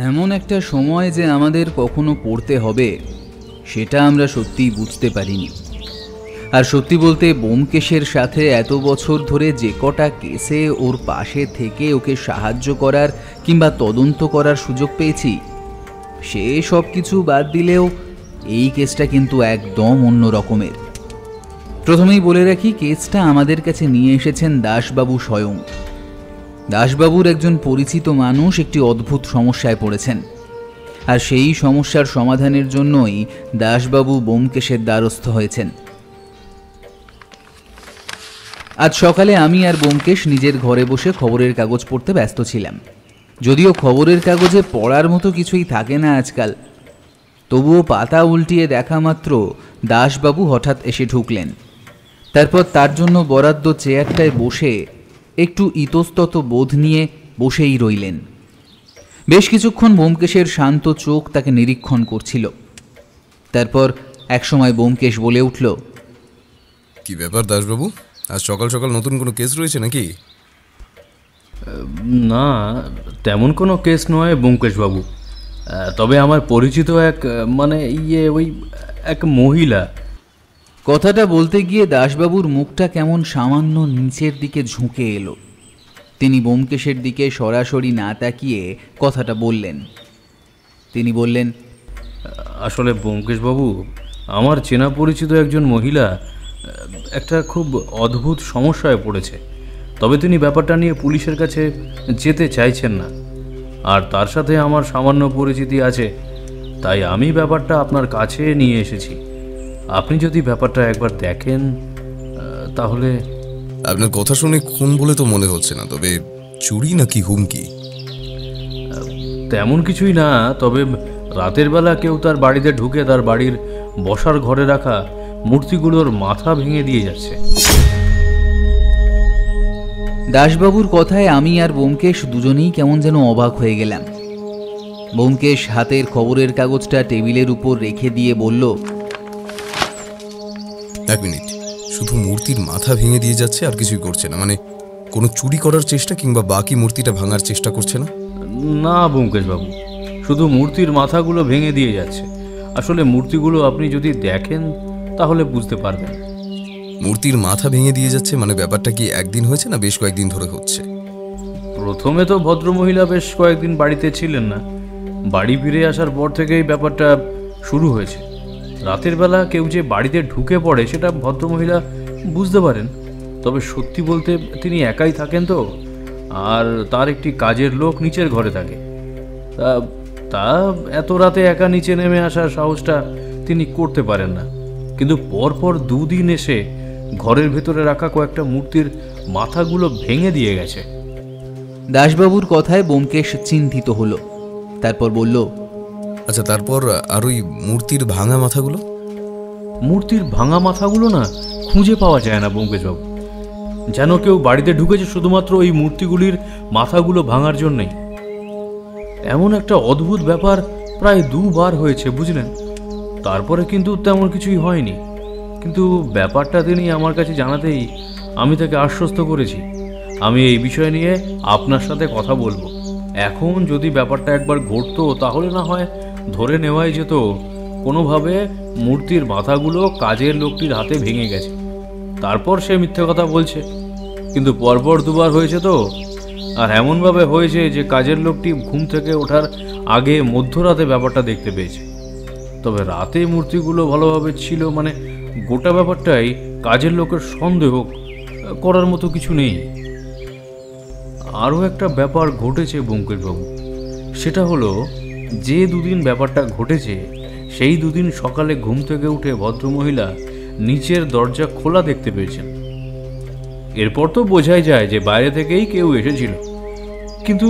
এমন একটা সময় যে আমাদের কখনো পড়তে হবে সেটা আমরা সত্যিই বুঝতে পারিনি। আর সত্যি বলতে ব্যোমকেশের সাথে এত বছর ধরে যে কটা কেসে ওর পাশে থেকে ওকে সাহায্য করার কিংবা তদন্ত করার সুযোগ পেয়েছি, সে সব কিছু বাদ দিলেও এই কেসটা কিন্তু একদম অন্য রকমের। প্রথমেই বলে রাখি, কেসটা আমাদের কাছে নিয়ে এসেছেন দাসবাবু স্বয়ং। দাসবাবুর একজন পরিচিত মানুষ একটি অদ্ভুত সমস্যায় পড়েছেন, আর সেই সমস্যার সমাধানের জন্যই দাসবাবু ব্যোমকেশের দ্বারস্থ হয়েছেন। আজ সকালে আমি আর ব্যোমকেশ নিজের ঘরে বসে খবরের কাগজ পড়তে ব্যস্ত ছিলাম। যদিও খবরের কাগজে পড়ার মতো কিছুই থাকে না আজকাল, তবুও পাতা উল্টিয়ে দেখা মাত্র দাসবাবু হঠাৎ এসে ঢুকলেন। তারপর তার জন্য বরাদ্দ চেয়ারটায় বসে একটু ইতস্তত বোধ নিয়ে বসেই রইলেন। বেশ কিছুক্ষণ ব্যোমকেশের শান্ত চোখ তাকে নিরীক্ষণ করছিল। তারপর একসময় ব্যোমকেশ বলে উঠল, কি ব্যাপার দাসবাবু, আজ সকাল সকাল নতুন কোনো কেস রয়েছে নাকি? না, তেমন কোনো কেস নয় ব্যোমকেশবাবু। তবে আমার পরিচিত ওই এক মহিলা। কথাটা বলতে গিয়ে দাসবাবুর মুখটা কেমন সামান্য নিচের দিকে ঝুঁকে এলো। তিনি ব্যোমকেশের দিকে সরাসরি না তাকিয়ে কথাটা বললেন। তিনি বললেন, আসলে ব্যোমকেশবাবু, আমার চেনা পরিচিত একজন মহিলা একটা খুব অদ্ভুত সমস্যায় পড়েছে। তবে তিনি ব্যাপারটা নিয়ে পুলিশের কাছে যেতে চাইছেন না, আর তার সাথে আমার সামান্য পরিচিতি আছে, তাই আমি ব্যাপারটা আপনার কাছে নিয়ে এসেছি। আপনি যদি ব্যাপারটা একবার দেখেন তাহলে। আপনার কথা শুনে খুন বলে তো মনে হচ্ছে না, তবে চুরি নাকি হুমকি? তেমন কিছুই না, তবে রাতের বেলা কেউ তার বাড়িতে ঢুকে তার বাড়ির বসার ঘরে রাখা মূর্তিগুলোর মাথা ভেঙে দিয়ে যাচ্ছে। দাসবাবুর কথায় আমি আর ব্যোমকেশ দুজনেই কেমন যেন অবাক হয়ে গেলাম। ব্যোমকেশ হাতের খবরের কাগজটা টেবিলের উপর রেখে দিয়ে বলল, এক মিনিট, শুধু মূর্তির মাথা ভেঙে দিয়ে যাচ্ছে আর কিছুই করছে না? মানে কোনো চুরি করার চেষ্টা কিংবা বাকি মূর্তিটা ভাঙার চেষ্টা করছে না? না ব্যোমকেশবাবু, শুধু মূর্তির মাথাগুলো ভেঙে দিয়ে যাচ্ছে। আসলে মূর্তিগুলো আপনি যদি দেখেন তাহলে বুঝতে পারবেন। মূর্তির মাথা ভেঙে দিয়ে যাচ্ছে মানে ব্যাপারটা কি একদিন হয়েছে না বেশ কয়েকদিন ধরে হচ্ছে? প্রথমে তো ভদ্রমহিলা বেশ কয়েকদিন বাড়িতে ছিলেন না, বাড়ি ফিরে আসার পর থেকেই ব্যাপারটা শুরু হয়েছে। রাতের বেলা কেউ যে বাড়িতে ঢুকে পড়ে সেটা ভদ্রমহিলা বুঝতে পারেন, তবে সত্যি বলতে তিনি একাই থাকেন তো, আর তার একটি কাজের লোক নিচের ঘরে থাকে। তা এত রাতে একা নিচে নেমে আসার সাহসটা তিনি করতে পারেন না, কিন্তু পরপর দুদিন এসে ঘরের ভেতরে রাখা কয়েকটা মূর্তির মাথাগুলো ভেঙে দিয়ে গেছে। দাসবাবুর কথায় ব্যোমকেশ চিন্তিত হলো। তারপর বলল, আচ্ছা, তারপর আর ওই মূর্তির ভাঙা মাথাগুলো? মূর্তির ভাঙা মাথাগুলো না খুঁজে পাওয়া যায় না ব্যোমকেশবাবু, যেন কেউ বাড়িতে ঢুকেছে শুধুমাত্র ওই মূর্তিগুলির মাথাগুলো ভাঙার জন্যই। এমন একটা অদ্ভুত ব্যাপার প্রায় দুবার হয়েছে, বুঝলেন। তারপরে কিন্তু তেমন কিছুই হয়নি, কিন্তু ব্যাপারটা তিনি আমার কাছে জানাতেই আমি তাকে আশ্বস্ত করেছি আমি এই বিষয় নিয়ে আপনার সাথে কথা বলবো। এখন যদি ব্যাপারটা একবার ঘটতো তাহলে না হয় ধরে নেওয়াই যেত কোনোভাবে মূর্তির মাথাগুলো কাজের লোকটির হাতে ভেঙে গেছে। তারপর সে মিথ্যে কথা বলছে, কিন্তু পরপর দুবার হয়েছে তো, আর এমনভাবে হয়েছে যে কাজের লোকটি ঘুম থেকে ওঠার আগে মধ্যরাতে ব্যাপারটা দেখতে পেয়েছে। তবে রাতে মূর্তিগুলো ভালোভাবে ছিল, মানে গোটা ব্যাপারটাই কাজের লোকের সন্দেহ করার মতো কিছু নেই। আরও একটা ব্যাপার ঘটেছে ব্যোমকেশবাবু, সেটা হলো যে দুদিন ব্যাপারটা ঘটেছে সেই দুদিন সকালে ঘুম থেকে উঠে ভদ্রমহিলা নিচের দরজা খোলা দেখতে পেয়েছেন। এরপর তো বোঝাই যায় যে বাইরে থেকেই কেউ এসেছিল, কিন্তু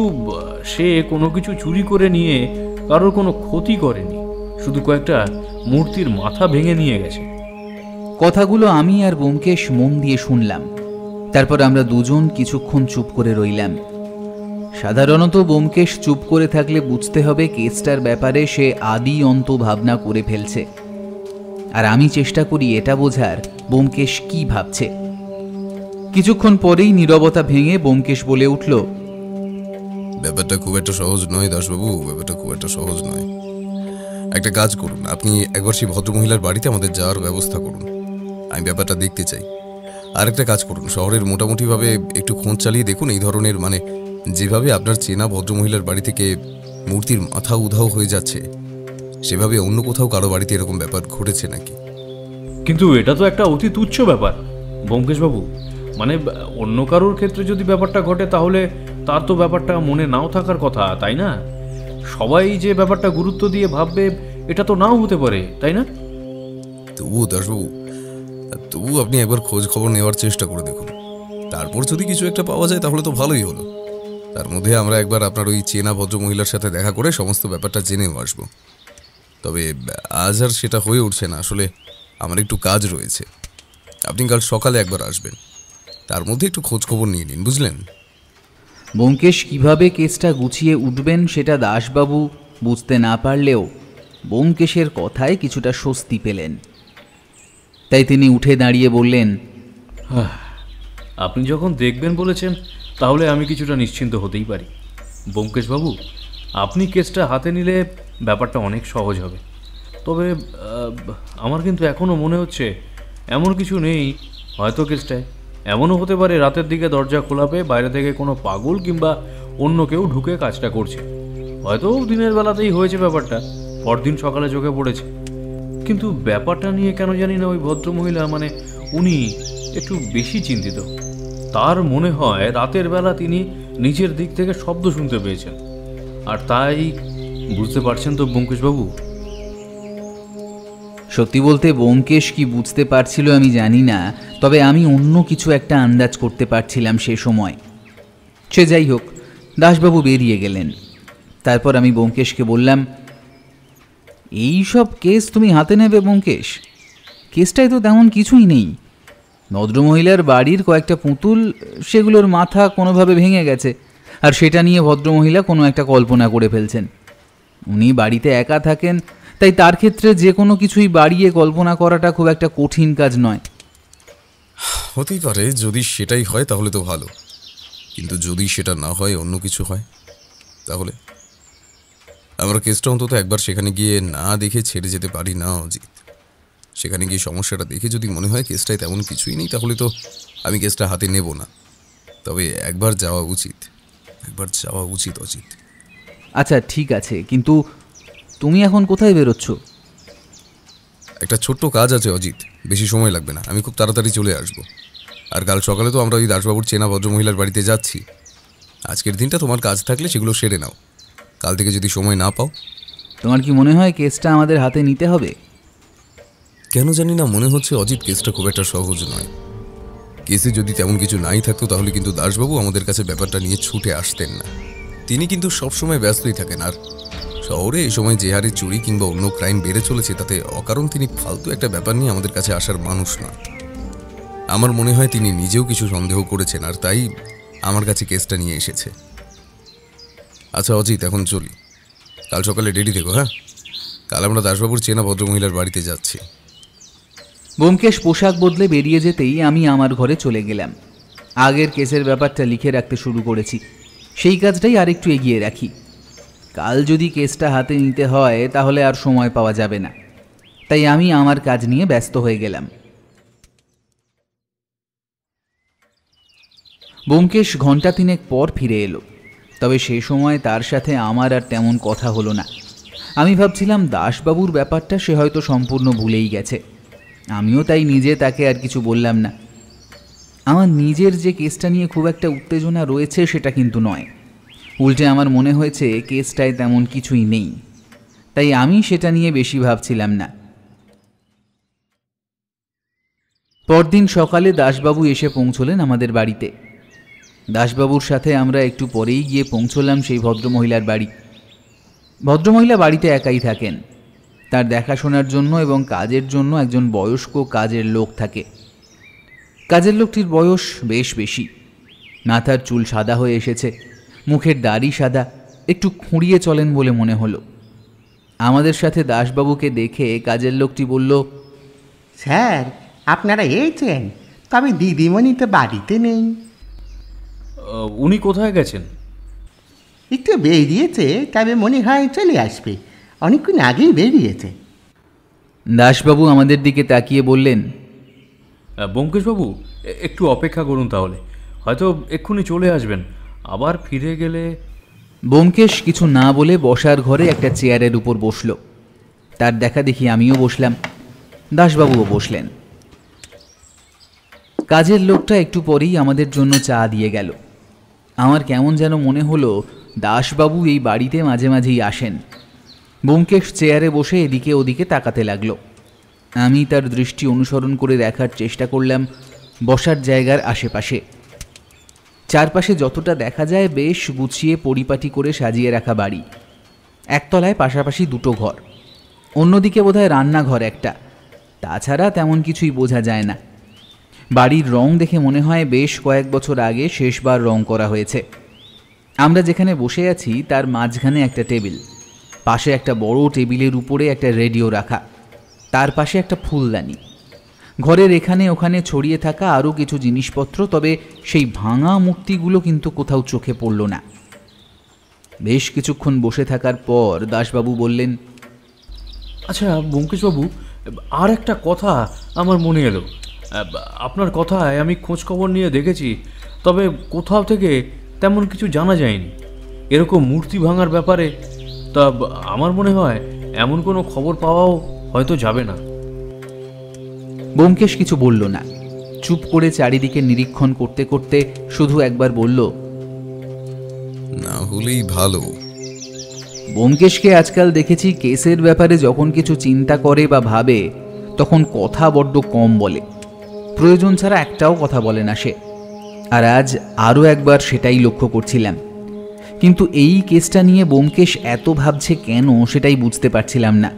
সে কোনো কিছু চুরি করে নিয়ে কারোর কোনো ক্ষতি করেনি, শুধু কয়েকটা মূর্তির মাথা ভেঙে নিয়ে গেছে। কথাগুলো আমি আর ব্যোমকেশ মন দিয়ে শুনলাম। তারপর আমরা দুজন কিছুক্ষণ চুপ করে রইলাম। সাধারণত ব্যোমকেশ চুপ করে থাকলে বুঝতে হবে কেসটার ব্যাপারে সে আদি অন্ত ভাবনা করে ফেলছে, আর আমি চেষ্টা করি এটা বোঝার ব্যোমকেশ কি ভাবছে। কিছুক্ষণ পরেই নীরবতা ভেঙে ব্যোমকেশ বলে উঠল, ব্যাপারটা খুব একটা সহজ নয় দাসবাবু, ব্যাপারটা খুব একটা সহজ নয়। একটা কাজ করুন, আপনি একবার সেই ভদ্রমহিলার বাড়িতে আমাদের যাওয়ার ব্যবস্থা করুন, আমি ব্যাপারটা দেখতে চাই। আর একটা কাজ করুন, শহরের মোটামুটিভাবে একটু খোঁজ চালিয়ে দেখুন এই ধরনের মানে যেভাবে আপনার চেনা ভদ্রমহিলার বাড়ি থেকে মূর্তির মাথা উধাও হয়ে যাচ্ছে, সেভাবে অন্য কোথাও কারো বাড়িতে এরকম ব্যাপার ঘটেছে নাকি। কিন্তু এটা তো একটা অতি তুচ্ছ ব্যাপার ব্যোমকেশবাবু। মানে অন্য কারোর ক্ষেত্রে যদি ব্যাপারটা ঘটে তাহলে তার তো ব্যাপারটা মনে নাও থাকার কথা, তাই না? সবাই যে ব্যাপারটা গুরুত্ব দিয়ে ভাববে এটা তো নাও হতে পারে, তাই না? তবুও দাসবাবু, তবুও আপনি একবার খোঁজ খবর নেওয়ার চেষ্টা করে দেখুন, তারপর যদি কিছু একটা পাওয়া যায় তাহলে তো ভালোই হলো। তার মধ্যে আমরা একবার আপনার ওই চেনা ভদ্রমহিলার সাথে দেখা করে সমস্ত ব্যাপারটা জেনেও আসবো। তবে আজ আর সেটা হয়ে উঠছে না, আসলে আমার একটু কাজ রয়েছে। আপনি কাল সকালে একবার আসবেন, তার মধ্যে একটু খোঁজ খবর নিয়ে নিন, বুঝলেন? ব্যোমকেশ কিভাবে কেসটা গুছিয়ে উঠবেন সেটা দাসবাবু বুঝতে না পারলেও ব্যোমকেশের কথায় কিছুটা স্বস্তি পেলেন। তাই তিনি উঠে দাঁড়িয়ে বললেন, আপনি যখন দেখবেন বলেছেন তাহলে আমি কিছুটা নিশ্চিন্ত হতেই পারি। ব্যোমকেশবাবু, আপনি কেসটা হাতে নিলে ব্যাপারটা অনেক সহজ হবে। তবে আমার কিন্তু এখনও মনে হচ্ছে এমন কিছু নেই। হয়তো কেসটায় এমনও হতে পারে রাতের দিকে দরজা খোলা পেয়ে বাইরে থেকে কোনো পাগল কিংবা অন্য কেউ ঢুকে কাজটা করছে। হয়তো দিনের বেলাতেই হয়েছে ব্যাপারটা, পরদিন সকালে চোখে পড়েছে। কিন্তু ব্যাপারটা নিয়ে কেন জানি না ওই ভদ্রমহিলা মানে উনি একটু বেশি চিন্তিত। তার মনে হয় রাতের বেলা তিনি নিজের দিক থেকে শব্দ শুনতে পেয়েছেন, আর তাই বুঝতে পারছেন তো ব্যোমকেশবাবু। সত্যি বলতে ব্যোমকেশ কি বুঝতে পারছিল আমি জানি না, তবে আমি অন্য কিছু একটা আন্দাজ করতে পারছিলাম সে সময়। সে যাই হোক, দাসবাবু বেরিয়ে গেলেন। তারপর আমি ব্যোমকেশকে বললাম, এই সব কেস তুমি হাতে নেবে ব্যোমকেশ? কেসটায় তো তেমন কিছুই নেই। ভদ্রমহিলার বাড়ির কয়েকটা পুতুল, সেগুলোর মাথা কোনোভাবে ভেঙে গেছে, আর সেটা নিয়ে ভদ্রমহিলা কোনো একটা কল্পনা করে ফেলছেন। উনি বাড়িতে একা থাকেন, তাই তার ক্ষেত্রে যে কোনো কিছুই বাড়িয়ে কল্পনা করাটা খুব একটা কঠিন কাজ নয়। হতেই পারে, যদি সেটাই হয় তাহলে তো ভালো, কিন্তু যদি সেটা না হয়, অন্য কিছু হয়, তাহলে আমরা কেসটা অন্তত একবার সেখানে গিয়ে না দেখে ছেড়ে যেতে পারি না অজিত। সেখানে গিয়ে সমস্যাটা দেখে যদি মনে হয় কেসটায় তেমন কিছুই নেই, তাহলে তো আমি কেসটা হাতে নেব না। তবে একবার যাওয়া উচিত, একবার যাওয়া উচিত অজিত। আচ্ছা ঠিক আছে, কিন্তু তুমি এখন কোথায় বেরোচ্ছ? একটা ছোট্ট কাজ আছে অজিত, বেশি সময় লাগবে না, আমি খুব তাড়াতাড়ি চলে আসব। আর কাল সকালে তো আমরা ওই দাসবাবুর চেনা ভদ্রমহিলার বাড়িতে যাচ্ছি। আজকের দিনটা তোমার কাজ থাকলে সেগুলো সেরে নাও, কাল থেকে যদি সময় না পাও। তোমার কি মনে হয় কেসটা আমাদের হাতে নিতে হবে? কেন জানি না মনে হচ্ছে অজিত কেসটা খুব একটা সহজ নয়। কেসে যদি তেমন কিছু নাই থাকতো তাহলে কিন্তু দাসবাবু আমাদের কাছে ব্যাপারটা নিয়ে ছুটে আসতেন না। তিনি কিন্তু সবসময় ব্যস্তই থাকেন, আর শহরে এই সময় যে হারে চুরি কিংবা অন্য ক্রাইম বেড়ে চলেছে তাতে অকারণ তিনি ফালতু একটা ব্যাপার নিয়ে আমাদের কাছে আসার মানুষ না। আমার মনে হয় তিনি নিজেও কিছু সন্দেহ করেছেন, আর তাই আমার কাছে কেসটা নিয়ে এসেছে। আচ্ছা অজিত, এখন চলি, কাল সকালে রেডি থেকো। হ্যাঁ, কাল আমরা দাসবাবুর চেনা ভদ্রমহিলার বাড়িতে যাচ্ছি। ব্যোমকেশ পোশাক বদলে বেরিয়ে যেতেই আমি আমার ঘরে চলে গেলাম। আগের কেসের ব্যাপারটা লিখে রাখতে শুরু করেছি, সেই কাজটাই আরেকটু এগিয়ে রাখি। কাল যদি কেসটা হাতে নিতে হয় তাহলে আর সময় পাওয়া যাবে না, তাই আমি আমার কাজ নিয়ে ব্যস্ত হয়ে গেলাম। ব্যোমকেশ ঘণ্টা তিনেক পর ফিরে এলো, তবে সে সময় তার সাথে আমার আর তেমন কথা হলো না। আমি ভাবছিলাম দাসবাবুর ব্যাপারটা সে হয়তো সম্পূর্ণ ভুলেই গেছে। আমিও তাই নিজে তাকে আর কিছু বললাম না। আমার নিজের যে কেসটা নিয়ে খুব একটা উত্তেজনা রয়েছে সেটা কিন্তু নয়, উল্টে আমার মনে হয়েছে কেসটায় তেমন কিছুই নেই, তাই আমি সেটা নিয়ে বেশি ভাবছিলাম না। পরদিন সকালে দাসবাবু এসে পৌঁছলেন আমাদের বাড়িতে। দাসবাবুর সাথে আমরা একটু পরেই গিয়ে পৌঁছলাম সেই ভদ্রমহিলার বাড়ি। ভদ্রমহিলা বাড়িতে একাই থাকেন। তার দেখাশোনার জন্য এবং কাজের জন্য একজন বয়স্ক কাজের লোক থাকে। কাজের লোকটির বয়স বেশ বেশি, মাথার চুল সাদা হয়ে এসেছে, মুখের দাড়ি সাদা, একটু খুঁড়িয়ে চলেন বলে মনে হলো। আমাদের সাথে দাসবাবুকে দেখে কাজের লোকটি বলল, স্যার, আপনারা এসেছেন, তবে দিদিমণি তো বাড়িতে নেই। উনি কোথায় গেছেন? একটু বেরিয়েছে, তবে মনে হয় চলে আসবে। অনেকক্ষণ আগেই বেরিয়েছে। দাশবাবু আমাদের দিকে তাকিয়ে বললেন, ব্যোমকেশবাবু, একটু অপেক্ষা করুন, তাহলে হয়তো এক্ষুনি চলে আসবেন। আবার ফিরে গেলে... ব্যোমকেশ কিছু না বলে বসার ঘরে একটা চেয়ারের উপর বসল। তার দেখা দেখি আমিও বসলাম, দাশবাবুও বসলেন। কাজের লোকটা একটু পরেই আমাদের জন্য চা দিয়ে গেল। আমার কেমন যেন মনে হলো দাশবাবু এই বাড়িতে মাঝে মাঝেই আসেন। ব্যোমকেশ চেয়ারে বসে এদিকে ওদিকে তাকাতে লাগলো। আমি তার দৃষ্টি অনুসরণ করে দেখার চেষ্টা করলাম বসার জায়গার আশেপাশে। চারপাশে যতটা দেখা যায় বেশ গুছিয়ে পরিপাটি করে সাজিয়ে রাখা বাড়ি। একতলায় পাশাপাশি দুটো ঘর, অন্যদিকে বোধহয় রান্নাঘর একটা। তাছাড়া তেমন কিছুই বোঝা যায় না। বাড়ির রং দেখে মনে হয় বেশ কয়েক বছর আগে শেষবার রং করা হয়েছে। আমরা যেখানে বসে আছি তার মাঝখানে একটা টেবিল, পাশে একটা বড় টেবিলের উপরে একটা রেডিও রাখা, তার পাশে একটা ফুলদানি। ঘরের এখানে ওখানে ছড়িয়ে থাকা আরও কিছু জিনিসপত্র, তবে সেই ভাঙা মূর্তিগুলো কিন্তু কোথাও চোখে পড়ল না। বেশ কিছুক্ষণ বসে থাকার পর দাশবাবু বললেন, আচ্ছা ব্যোমকেশবাবু, আর একটা কথা আমার মনে এলো। আপনার কথায় আমি খোঁজখবর নিয়ে দেখেছি, তবে কোথাও থেকে তেমন কিছু জানা যায়নি এরকম মূর্তি ভাঙার ব্যাপারে। তা আমার মনে হয় এমন কোনো খবর পাওয়াও হয়তো যাবে না। ব্যোমকেশ কিছু বলল না, চুপ করে চারিদিকে নিরীক্ষণ করতে করতে শুধু একবার বলল, না হলেই ভালো। ব্যোমকেশকে আজকাল দেখেছি কেসের ব্যাপারে যখন কিছু চিন্তা করে বা ভাবে তখন কথা বড্ড কম বলে, প্রয়োজন ছাড়া একটাও কথা বলে না সে। আর আজ আরও একবার সেটাই লক্ষ্য করছিলাম। কিন্তু এই কেসটা নিয়ে ব্যোমকেশ এত ভাবছে কেন সেটাই বুঝতে পারছিলাম না।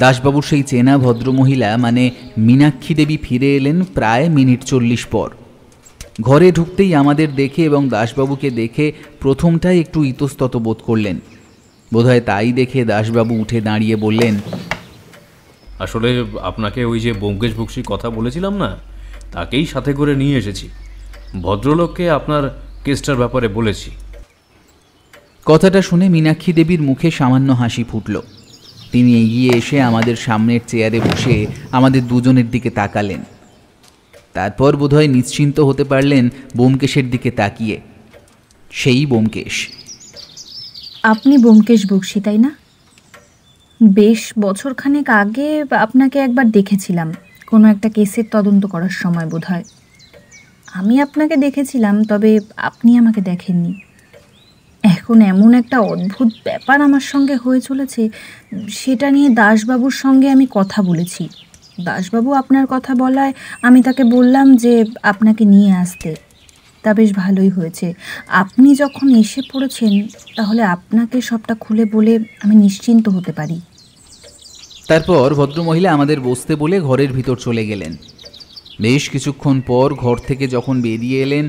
দাশবাবুর সেই চেনা ভদ্রমহিলা মানে মীনাক্ষী দেবী ফিরে এলেন প্রায় মিনিট 40 পর। ঘরে ঢুকতেই আমাদের দেখে এবং দাশবাবুকে দেখে প্রথমটাই একটু ইতস্তত বোধ করলেন। বোধহয় তাই দেখে দাশবাবু উঠে দাঁড়িয়ে বললেন, আসলে আপনাকে ওই যে ব্যোমকেশ বক্সির কথা বলেছিলাম না, তাকেই সাথে করে নিয়ে এসেছি। ভদ্রলোককে আপনার কেসটার ব্যাপারে বলেছি। কথাটা শুনে মীনাক্ষী দেবীর মুখে সামান্য হাসি ফুটল। তিনি এগিয়ে এসে আমাদের সামনের চেয়ারে বসে আমাদের দুজনের দিকে তাকালেন। তারপর বোধহয় নিশ্চিন্ত হতে পারলেন ব্যোমকেশের দিকে তাকিয়ে। সেই ব্যোমকেশ। আপনি ব্যোমকেশ বক্সী, তাই না? বেশ বছরখানেক আগে আপনাকে একবার দেখেছিলাম কোনো একটা কেসের তদন্ত করার সময় বোধহয়। আমি আপনাকে দেখেছিলাম, তবে আপনি আমাকে দেখেননি। এখন এমন একটা অদ্ভুত ব্যাপার আমার সঙ্গে হয়ে চলেছে, সেটা নিয়ে দাশবাবুর সঙ্গে আমি কথা বলেছি। দাশবাবু আপনার কথা বলায় আমি তাকে বললাম যে আপনাকে নিয়ে আসতে। তা বেশ ভালোই হয়েছে। আপনি যখন এসে পড়েছেন তাহলে আপনাকে সবটা খুলে বলে আমি নিশ্চিন্ত হতে পারি। তারপর ভদ্রমহিলা আমাদের বসতে বলে ঘরের ভিতর চলে গেলেন। বেশ কিছুক্ষণ পর ঘর থেকে যখন বেরিয়ে এলেন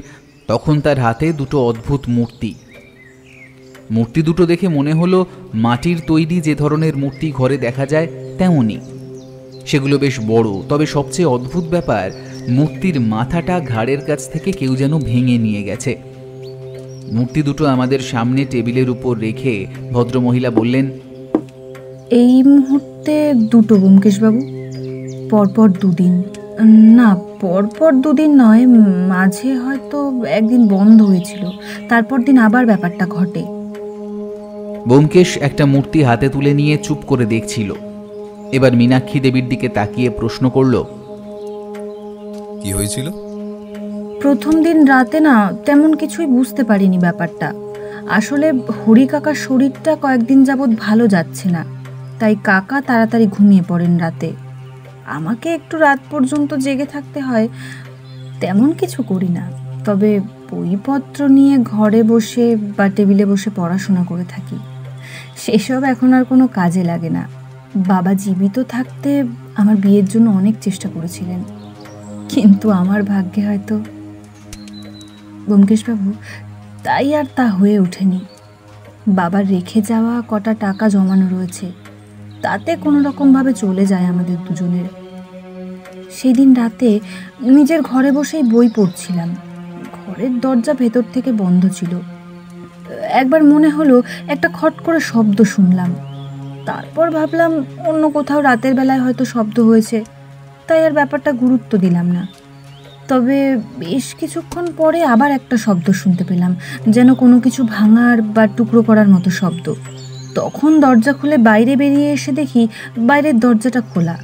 তখন তার হাতে দুটো অদ্ভুত মূর্তি। মূর্তি দুটো দেখে মনে হলো মাটির তৈরি যে ধরনের মূর্তি ঘরে দেখা যায় তেমনই। সেগুলো বেশ বড়, তবে সবচেয়ে অদ্ভুত ব্যাপার মূর্তির মাথাটা ঘাড়ের কাছ থেকে কেউ যেন ভেঙে নিয়ে গেছে। মূর্তি দুটো আমাদের সামনে টেবিলের উপর রেখে ভদ্রমহিলা বললেন, এই মুহূর্তে দুটো ব্যোমকেশবাবু, পরপর দুদিন। না, পরপর দুদিন নয়, মাঝে হয়তো একদিন বন্ধ হয়েছিল, তারপর দিন আবার ব্যাপারটা ঘটে। ব্যোমকেশ একটা মূর্তি হাতে তুলে নিয়ে চুপ করে দেখছিল। এবার মীনাক্ষী দেবীর দিকে তাকিয়ে প্রশ্ন করল, কি হয়েছিল? প্রথম দিন রাতে না তেমন কিছুই বুঝতে পারিনি ব্যাপারটা। আসলে হরি কাকার শরীরটা কয়েকদিন যাবৎ ভালো যাচ্ছে না, তাই কাকা তাড়াতাড়ি ঘুমিয়ে পড়েন রাতে। আমাকে একটু রাত পর্যন্ত জেগে থাকতে হয়। তেমন কিছু করি না, তবে বইপত্র নিয়ে ঘরে বসে বা টেবিলে বসে পড়াশোনা করে থাকি। সেসব এখন আর কোনো কাজে লাগে না। বাবা জীবিত থাকতে আমার বিয়ের জন্য অনেক চেষ্টা করেছিলেন, কিন্তু আমার ভাগ্যে হয়তো ব্যোমকেশবাবু তাই আর তা হয়ে ওঠেনি। বাবার রেখে যাওয়া কটা টাকা জমানো রয়েছে, তাতে কোনো রকমভাবে চলে যায় আমাদের দুজনের। সেদিন রাতে নিজের ঘরে বসেই বই পড়ছিলাম। ঘরের দরজা ভেতর থেকে বন্ধ ছিল। একবার মনে হলো একটা খট করে শব্দ শুনলাম। তারপর ভাবলাম অন্য কোথাও রাতের বেলায় হয়তো শব্দ হয়েছে, তাই আর ব্যাপারটা গুরুত্ব দিলাম না। তবে বেশ কিছুক্ষণ পরে আবার একটা শব্দ শুনতে পেলাম, যেন কোনো কিছু ভাঙার বা টুকরো করার মতো শব্দ। তখন দরজা খুলে বাইরে বেরিয়ে এসে দেখি বাইরের দরজাটা খোলা।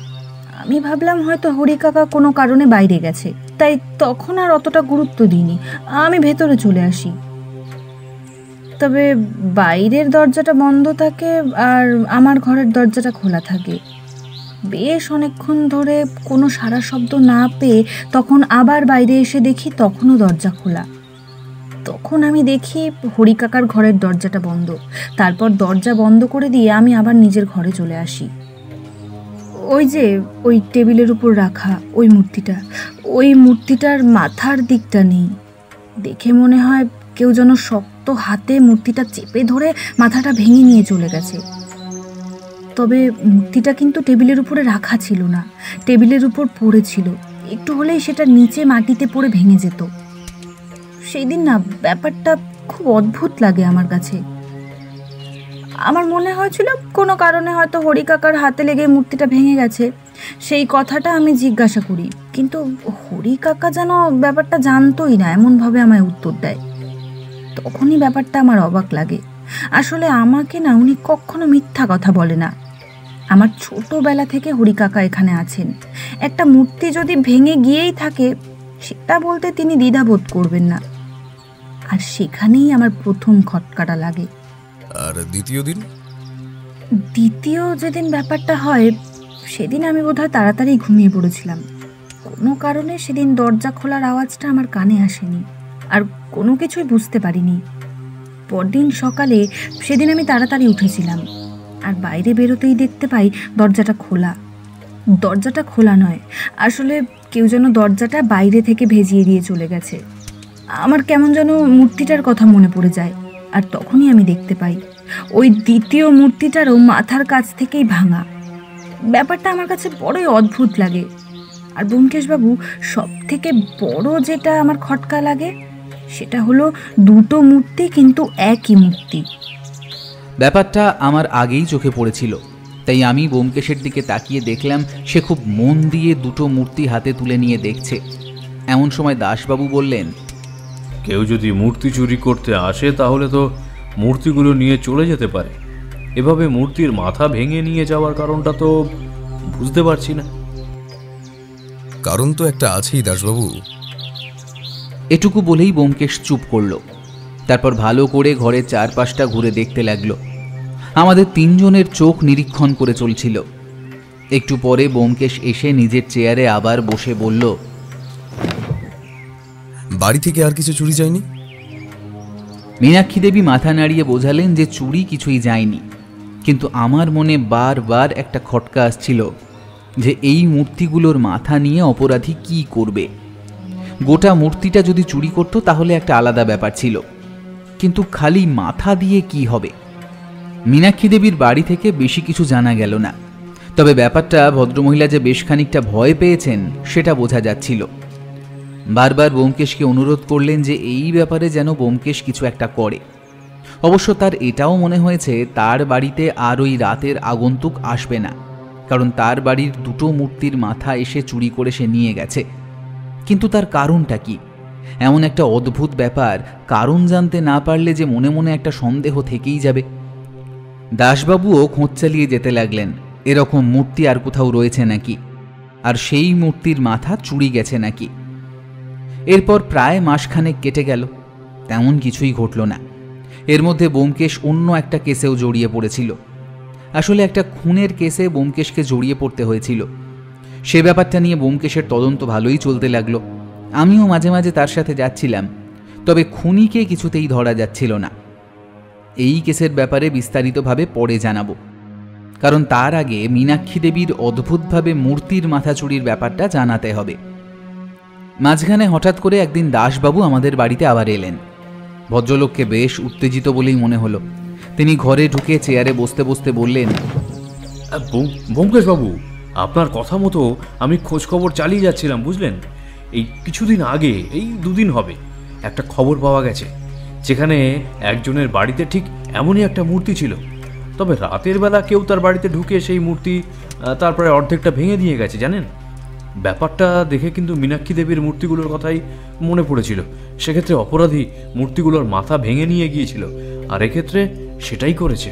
আমি ভাবলাম হয়তো হরি কাকা কোনো কারণে বাইরে গেছে, তাই তখন আর অতটা গুরুত্ব দিইনি, আমি ভেতরে চলে আসি। তবে বাইরের দরজাটা বন্ধ থাকে আর আমার ঘরের দরজাটা খোলা থাকে। বেশ অনেকক্ষণ ধরে কোনো সাড়া শব্দ না পেয়ে তখন আবার বাইরে এসে দেখি তখনও দরজা খোলা। তখন আমি দেখি হরি কাকার ঘরের দরজাটা বন্ধ। তারপর দরজা বন্ধ করে দিয়ে আমি আবার নিজের ঘরে চলে আসি। ওই যে ওই টেবিলের উপর রাখা ওই মূর্তিটার মাথার দিকটা নেই। দেখে মনে হয় কেউ যেন শক্ত হাতে মূর্তিটা চেপে ধরে মাথাটা ভেঙে নিয়ে চলে গেছে। তবে মূর্তিটা কিন্তু টেবিলের উপরে রাখা ছিল না, টেবিলের উপর পড়েছিল। একটু হলেই সেটা নিচে মাটিতে পড়ে ভেঙে যেত। সেই দিন না ব্যাপারটা খুব অদ্ভুত লাগে আমার কাছে। আমার মনে হয়েছিল কোনো কারণে হয়তো হরি কাকার হাতে লেগে মূর্তিটা ভেঙে গেছে। সেই কথাটা আমি জিজ্ঞাসা করি, কিন্তু হরি কাকা যেন ব্যাপারটা জানতোই না, এমনভাবে আমায় উত্তর দেয়। তখনই ব্যাপারটা আমার অবাক লাগে। আসলে আমাকে না উনি কখনো মিথ্যা কথা বলে না। আমার ছোটবেলা থেকে হরি কাকা এখানে আছেন। একটা মূর্তি যদি ভেঙে গিয়েই থাকে সেটা বলতে তিনি দ্বিধাবোধ করবেন না। আর সেখানেই আমার প্রথম খটকাটা লাগে। আর দ্বিতীয় যেদিন ব্যাপারটা হয় সেদিন আমি বোধহয় তাড়াতাড়ি ঘুমিয়ে পড়েছিলাম। কোনো কারণে সেদিন দরজা খোলার আওয়াজটা আমার কানে আসেনি, আর কোনো কিছুই বুঝতে পারিনি। পরদিন সকালে সেদিন আমি তাড়াতাড়ি উঠেছিলাম, আর বাইরে বেরোতেই দেখতে পাই দরজাটা খোলা। দরজাটা খোলা নয়, আসলে কেউ যেন দরজাটা বাইরে থেকে ভেজিয়ে দিয়ে চলে গেছে। আমার কেমন যেন মূর্তিটার কথা মনে পড়ে যায়, আর তখনই আমি দেখতে পাই ওই দ্বিতীয় মূর্তিটারও মাথার কাছ থেকেই ভাঙা। ব্যাপারটা আমার কাছে বড়ই অদ্ভুত লাগে। আর ব্যোমকেশবাবু, সব থেকে বড় যেটা আমার খটকা লাগে সেটা হলো দুটো মূর্তি কিন্তু একই মূর্তি। ব্যাপারটা আমার আগেই চোখে পড়েছিল, তাই আমি ব্যোমকেশের দিকে তাকিয়ে দেখলাম সে খুব মন দিয়ে দুটো মূর্তি হাতে তুলে নিয়ে দেখছে। এমন সময় দাসবাবু বললেন, কেউ যদি মূর্তি চুরি করতে আসে তাহলে তো মূর্তিগুলো নিয়ে চলে যেতে পারে। এভাবে মূর্তির মাথা ভেঙে নিয়ে যাওয়ার কারণটা তো বুঝতে পারছি না। কারণ তো একটা আছেই দাসবাবু। এটুকু বলেই ব্যোমকেশ চুপ করল। তারপর ভালো করে ঘরের চারপাশটা ঘুরে দেখতে লাগলো। আমাদের তিনজনের চোখ নিরীক্ষণ করে চলছিল। একটু পরে ব্যোমকেশ এসে নিজের চেয়ারে আবার বসে বলল, বাড়ি থেকে আর কিছু চুরি যায়নি? মীনাক্ষী দেবী মাথা নাড়িয়ে বোঝালেন যে চুরি কিছুই যায়নি, কিন্তু আমার মনে বারবার একটা খটকা আসছিল যে এই মূর্তিগুলোর মাথা নিয়ে অপরাধী কি করবে। গোটা মূর্তিটা যদি চুরি করতো তাহলে একটা আলাদা ব্যাপার ছিল, কিন্তু খালি মাথা দিয়ে কি হবে? মীনাক্ষী দেবীর বাড়ি থেকে বেশি কিছু জানা গেল না, তবে ব্যাপারটা ভদ্রমহিলা যে বেশ খানিকটা ভয় পেয়েছেন সেটা বোঝা যাচ্ছিল। বারবার ব্যোমকেশকে অনুরোধ করলেন যে এই ব্যাপারে যেন ব্যোমকেশ কিছু একটা করে। অবশ্য তার এটাও মনে হয়েছে তার বাড়িতে আর ওই রাতের আগন্তুক আসবে না, কারণ তার বাড়ির দুটো মূর্তির মাথা এসে চুরি করে সে নিয়ে গেছে। কিন্তু তার কারণটা কি? এমন একটা অদ্ভুত ব্যাপার, কারণ জানতে না পারলে যে মনে মনে একটা সন্দেহ থেকেই যাবে। দাসবাবুও খোঁজ চালিয়ে যেতে লাগলেন এরকম মূর্তি আর কোথাও রয়েছে নাকি, আর সেই মূর্তির মাথা চুরি গেছে নাকি। এরপর প্রায় মাসখানেক কেটে গেল, তেমন কিছুই ঘটল না। এর মধ্যে ব্যোমকেশ অন্য একটা কেসেও জড়িয়ে পড়েছিল। আসলে একটা খুনের কেসে ব্যোমকেশকে জড়িয়ে পড়তে হয়েছিল। সে ব্যাপারটা নিয়ে ব্যোমকেশের তদন্ত ভালোই চলতে লাগলো। আমিও মাঝে মাঝে তার সাথে যাচ্ছিলাম, তবে খুনিকে কিছুতেই ধরা যাচ্ছিল না। এই কেসের ব্যাপারে বিস্তারিতভাবে পরে জানাবো, কারণ তার আগে মীনাক্ষী দেবীর অদ্ভুতভাবে মূর্তির মাথা চুরির ব্যাপারটা জানাতে হবে। মাঝখানে হঠাৎ করে একদিন দাসবাবু আমাদের বাড়িতে আবার এলেন। ভদ্রলোককে বেশ উত্তেজিত বলেই মনে হলো। তিনি ঘরে ঢুকে চেয়ারে বসতে বসতে বললেন, ব্যোমকেশবাবু, আপনার কথা মতো আমি খোঁজখবর চালিয়ে যাচ্ছিলাম, বুঝলেন। এই কিছুদিন আগে, এই 2 দিন হবে, একটা খবর পাওয়া গেছে যেখানে একজনের বাড়িতে ঠিক এমনই একটা মূর্তি ছিল। তবে রাতের বেলা কেউ তার বাড়িতে ঢুকে সেই মূর্তি তারপরে অর্ধেকটা ভেঙে দিয়ে গেছে। জানেন, ব্যাপারটা দেখে কিন্তু মীনাক্ষী দেবীর মূর্তিগুলোর কথাই মনে পড়েছিল। সেক্ষেত্রে অপরাধী মূর্তিগুলোর মাথা ভেঙে নিয়ে গিয়েছিল, আর এক্ষেত্রে সেটাই করেছে।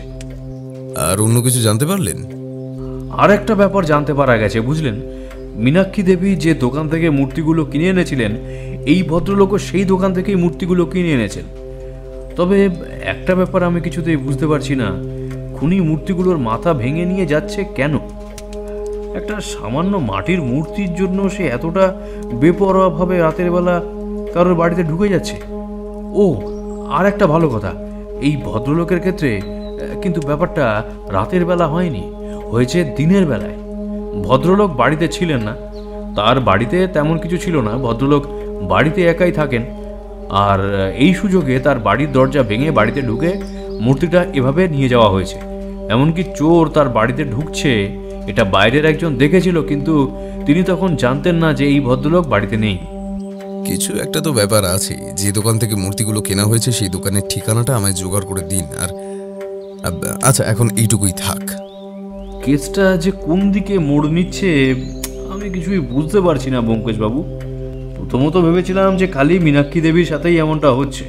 আর অন্য কিছু জানতে পারলেন? আর একটা ব্যাপার জানতে পারা গেছে, বুঝলেন, মীনাক্ষী দেবী যে দোকান থেকে মূর্তিগুলো কিনে এনেছিলেন, এই ভদ্রলোকও সেই দোকান থেকেই মূর্তিগুলো কিনে এনেছেন। তবে একটা ব্যাপার আমি কিছুতেই বুঝতে পারছি না, খুনি মূর্তিগুলোর মাথা ভেঙে নিয়ে যাচ্ছে কেন? একটা সামান্য মাটির মূর্তির জন্য সে এতটা বেপরোয়াভাবে রাতের বেলা কারোর বাড়িতে ঢুকে যাচ্ছে। ও, আর একটা ভালো কথা, এই ভদ্রলোকের ক্ষেত্রে কিন্তু ব্যাপারটা রাতের বেলা হয়নি, হয়েছে দিনের বেলায়। ভদ্রলোক বাড়িতে ছিলেন না, তার বাড়িতে তেমন কিছু ছিল না, ভদ্রলোক বাড়িতে একাই থাকেন, আর এই সুযোগে তার বাড়ির দরজা ভেঙে বাড়িতে ঢুকে মূর্তিটা এভাবে নিয়ে যাওয়া হয়েছে। এমনকি চোর তার বাড়িতে ঢুকছে এটা বাইরের একজন দেখেছিল, কিন্তু তিনি তখন জানতেন না যে এই ভদ্রলোক বাড়িতে নেই। কিছু একটা তো ব্যাপার আছে। যে দোকান থেকে মূর্তিগুলো কেনা হয়েছে সেই দোকানের ঠিকানাটা আমায় জোগাড় করে দিন। আর আচ্ছা, এখন এইটুকুই থাক। কেসটা যে কোন দিকে মোড় নিচ্ছে আমি কিছুই বুঝতে পারছি না ব্যোমকেশবাবু। প্রথমত ভেবেছিলাম যে খালি মীনাক্ষী দেবীর সাথেই এমনটা হচ্ছে,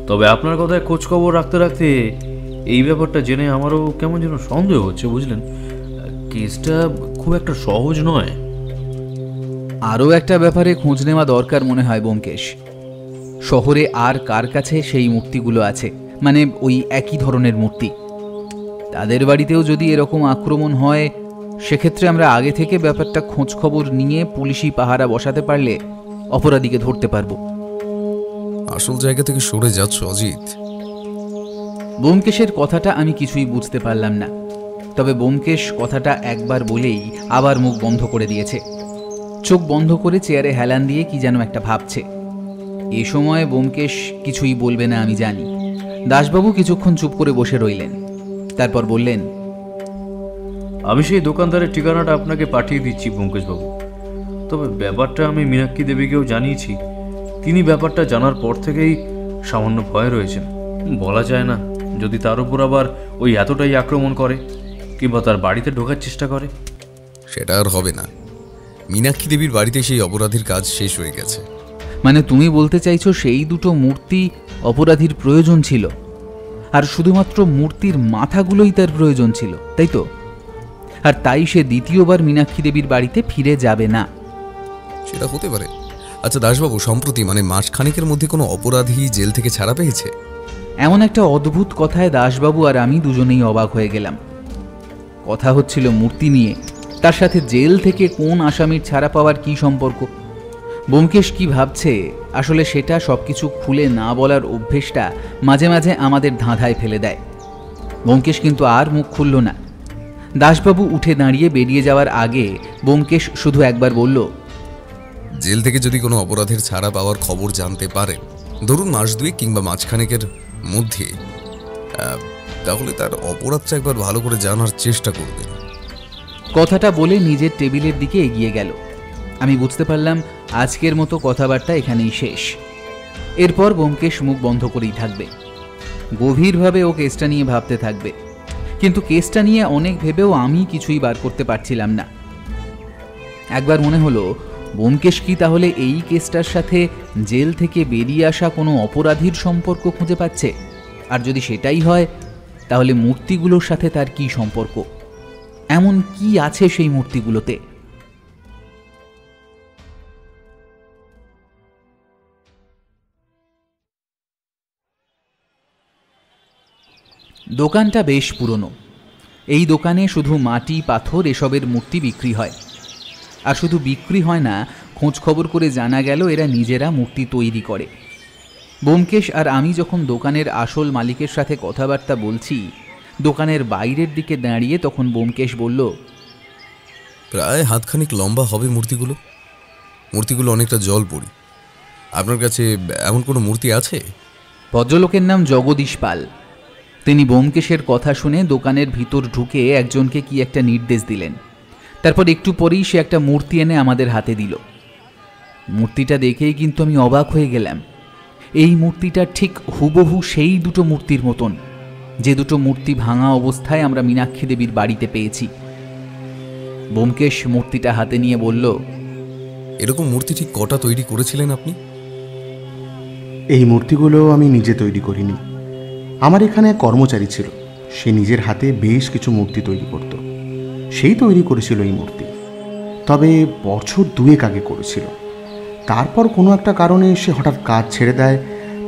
তবে আপনার কথায় খোঁজখবর রাখতে রাখতে এই ব্যাপারটা জেনে আমারও কেমন যেন সন্দেহ হচ্ছে। বুঝলেন, কেসটা খুব একটা সহজ নয়। আরও একটা ব্যাপারে খোঁজ নেওয়া দরকার মনে হয় ব্যোমকেশ। শহরে আর কার কাছে সেই মূর্তিগুলো আছে, মানে ওই একই ধরনের মূর্তি? তাদের বাড়িতেও যদি এরকম আক্রমণ হয়, সেক্ষেত্রে আমরা আগে থেকে ব্যাপারটা খোঁজ খবর নিয়ে পুলিশি পাহারা বসাতে পারলে অপরাধীকে ধরতে পারবো। আসল জায়গা থেকে সরে যাচ্ছ অজিত। ব্যোমকেশের কথাটা আমি কিছুই বুঝতে পারলাম না, তবে ব্যোমকেশ কথাটা একবার বলেই আবার মুখ বন্ধ করে দিয়েছে। চোখ বন্ধ করে চেয়ারে হেলান দিয়ে কি যেন একটা ভাবছে। এ সময় ব্যোমকেশ কিছুই বলবে না আমি জানি। দাসবাবু কিছুক্ষণ চুপ করে বসে রইলেন, তারপর বললেন, আমি সেই দোকানদারের ঠিকানাটা আপনাকে পাঠিয়ে দিচ্ছি ব্যোমকেশবাবু। তবে ব্যাপারটা আমি মীনাক্ষী দেবীকেও জানিয়েছি। তিনি ব্যাপারটা জানার পর থেকেই সামান্য ভয়ে রয়েছেন। বলা যায় না, যদি তার উপর আবার ওই এতটাই আক্রমণ করে কিংবা তার বাড়িতে ঢোকার চেষ্টা করে। সেটা আর হবে না। মীনাক্ষী দেবীর বাড়িতে সেই অপরাধীর কাজ শেষ হয়ে গেছে। মানে তুমি বলতে চাইছো সেই দুটো মূর্তি অপরাধীর প্রয়োজন ছিল, আর শুধুমাত্র মূর্তির মাথাগুলোই তার প্রয়োজন ছিল, তাই তো? আর তাই সে দ্বিতীয়বার মীনাক্ষী দেবীর বাড়িতে ফিরে যাবে না? সেটা হতে পারে। আচ্ছা দাসবাবু, সম্প্রতি মানে মাসখানেকের মধ্যে কোনো অপরাধী জেল থেকে ছাড়া পেয়েছে? এমন একটা অদ্ভুত কথায় দাসবাবু আর আমি দুজনেই অবাক হয়ে গেলাম। কথা হচ্ছিল মূর্তি নিয়ে, তার সাথে জেল থেকে কোন আসামির ছাড়া পাওয়ার কি সম্পর্ক? ব্যোমকেশ কি ভাবছে আসলে সেটা সবকিছু খুলে না বলার অভ্যেসটা মাঝে মাঝে আমাদের ধাঁধায় ফেলে দেয়। ব্যোমকেশ কিন্তু আর মুখ খুলল না। দাসবাবু উঠে দাঁড়িয়ে বেরিয়ে যাওয়ার আগে ব্যোমকেশ শুধু একবার বলল, জেল থেকে যদি কোনো অপরাধের ছাড়া পাওয়ার খবর জানতে পারেন, ধরুন মাস দুই কিংবা মাঝখানেকের মধ্যে, তাহলে তার অপরাধটা একবার ভালো করে জানার চেষ্টা করবেন। কথাটা বলে নিজের টেবিলের দিকে এগিয়ে গেল। আমি বুঝতে পারলাম আজকের মতো কথাবার্তা এখানেই শেষ। এরপর ব্যোমকেশ মুখ বন্ধ করেই থাকবে, গভীরভাবে ও কেসটা নিয়ে ভাবতে থাকবে। কিন্তু কেসটা নিয়ে অনেক ভেবেও আমি কিছুই বার করতে পারছিলাম না। একবার মনে হলো, ব্যোমকেশ কি তাহলে এই কেসটার সাথে জেল থেকে বেরিয়ে আসা কোনো অপরাধীর সম্পর্ক খুঁজে পাচ্ছে? আর যদি সেটাই হয়, তাহলে মূর্তিগুলোর সাথে তার কি সম্পর্ক? এমন কি আছে সেই মূর্তিগুলোতে? দোকানটা বেশ পুরনো। এই দোকানে শুধু মাটি, পাথর এসবের মূর্তি বিক্রি হয়। আর শুধু বিক্রি হয় না, খোঁজ খবর করে জানা গেল এরা নিজেরা মূর্তি তৈরি করে। ব্যোমকেশ আর আমি যখন দোকানের আসল মালিকের সাথে কথাবার্তা বলছি, দোকানের বাইরের দিকে দাঁড়িয়ে তখন ব্যোমকেশ বলল, প্রায় হাতখানিক লম্বা হবে মূর্তিগুলো। মূর্তিগুলো অনেকটা জল পড়ি। আপনার কাছে এমন কোনো মূর্তি আছে? ভদ্রলোকের নাম জগদীশ পাল। তিনি ব্যোমকেশের কথা শুনে দোকানের ভিতর ঢুকে একজনকে কি একটা নির্দেশ দিলেন। তারপর একটু পরেই সে একটা মূর্তি এনে আমাদের হাতে দিল। মূর্তিটা দেখেই কিন্তু আমি অবাক হয়ে গেলাম। এই মূর্তিটা ঠিক হুবহু সেই দুটো মূর্তির মতন, যে দুটো মূর্তি ভাঙা অবস্থায় আমরা মীনাক্ষী দেবীর বাড়িতে পেয়েছি। ব্যোমকেশ মূর্তিটা হাতে নিয়ে বলল, এরকম মূর্তি ঠিক কটা তৈরি করেছিলেন আপনি? এই মূর্তিগুলো আমি নিজে তৈরি করিনি। আমার এখানে এক কর্মচারী ছিল, সে নিজের হাতে বেশ কিছু মূর্তি তৈরি করত। সেই তৈরি করেছিল এই মূর্তি, তবে বছর 2 আগে করেছিল। তারপর কোনো একটা কারণে সে হঠাৎ কাজ ছেড়ে দেয়,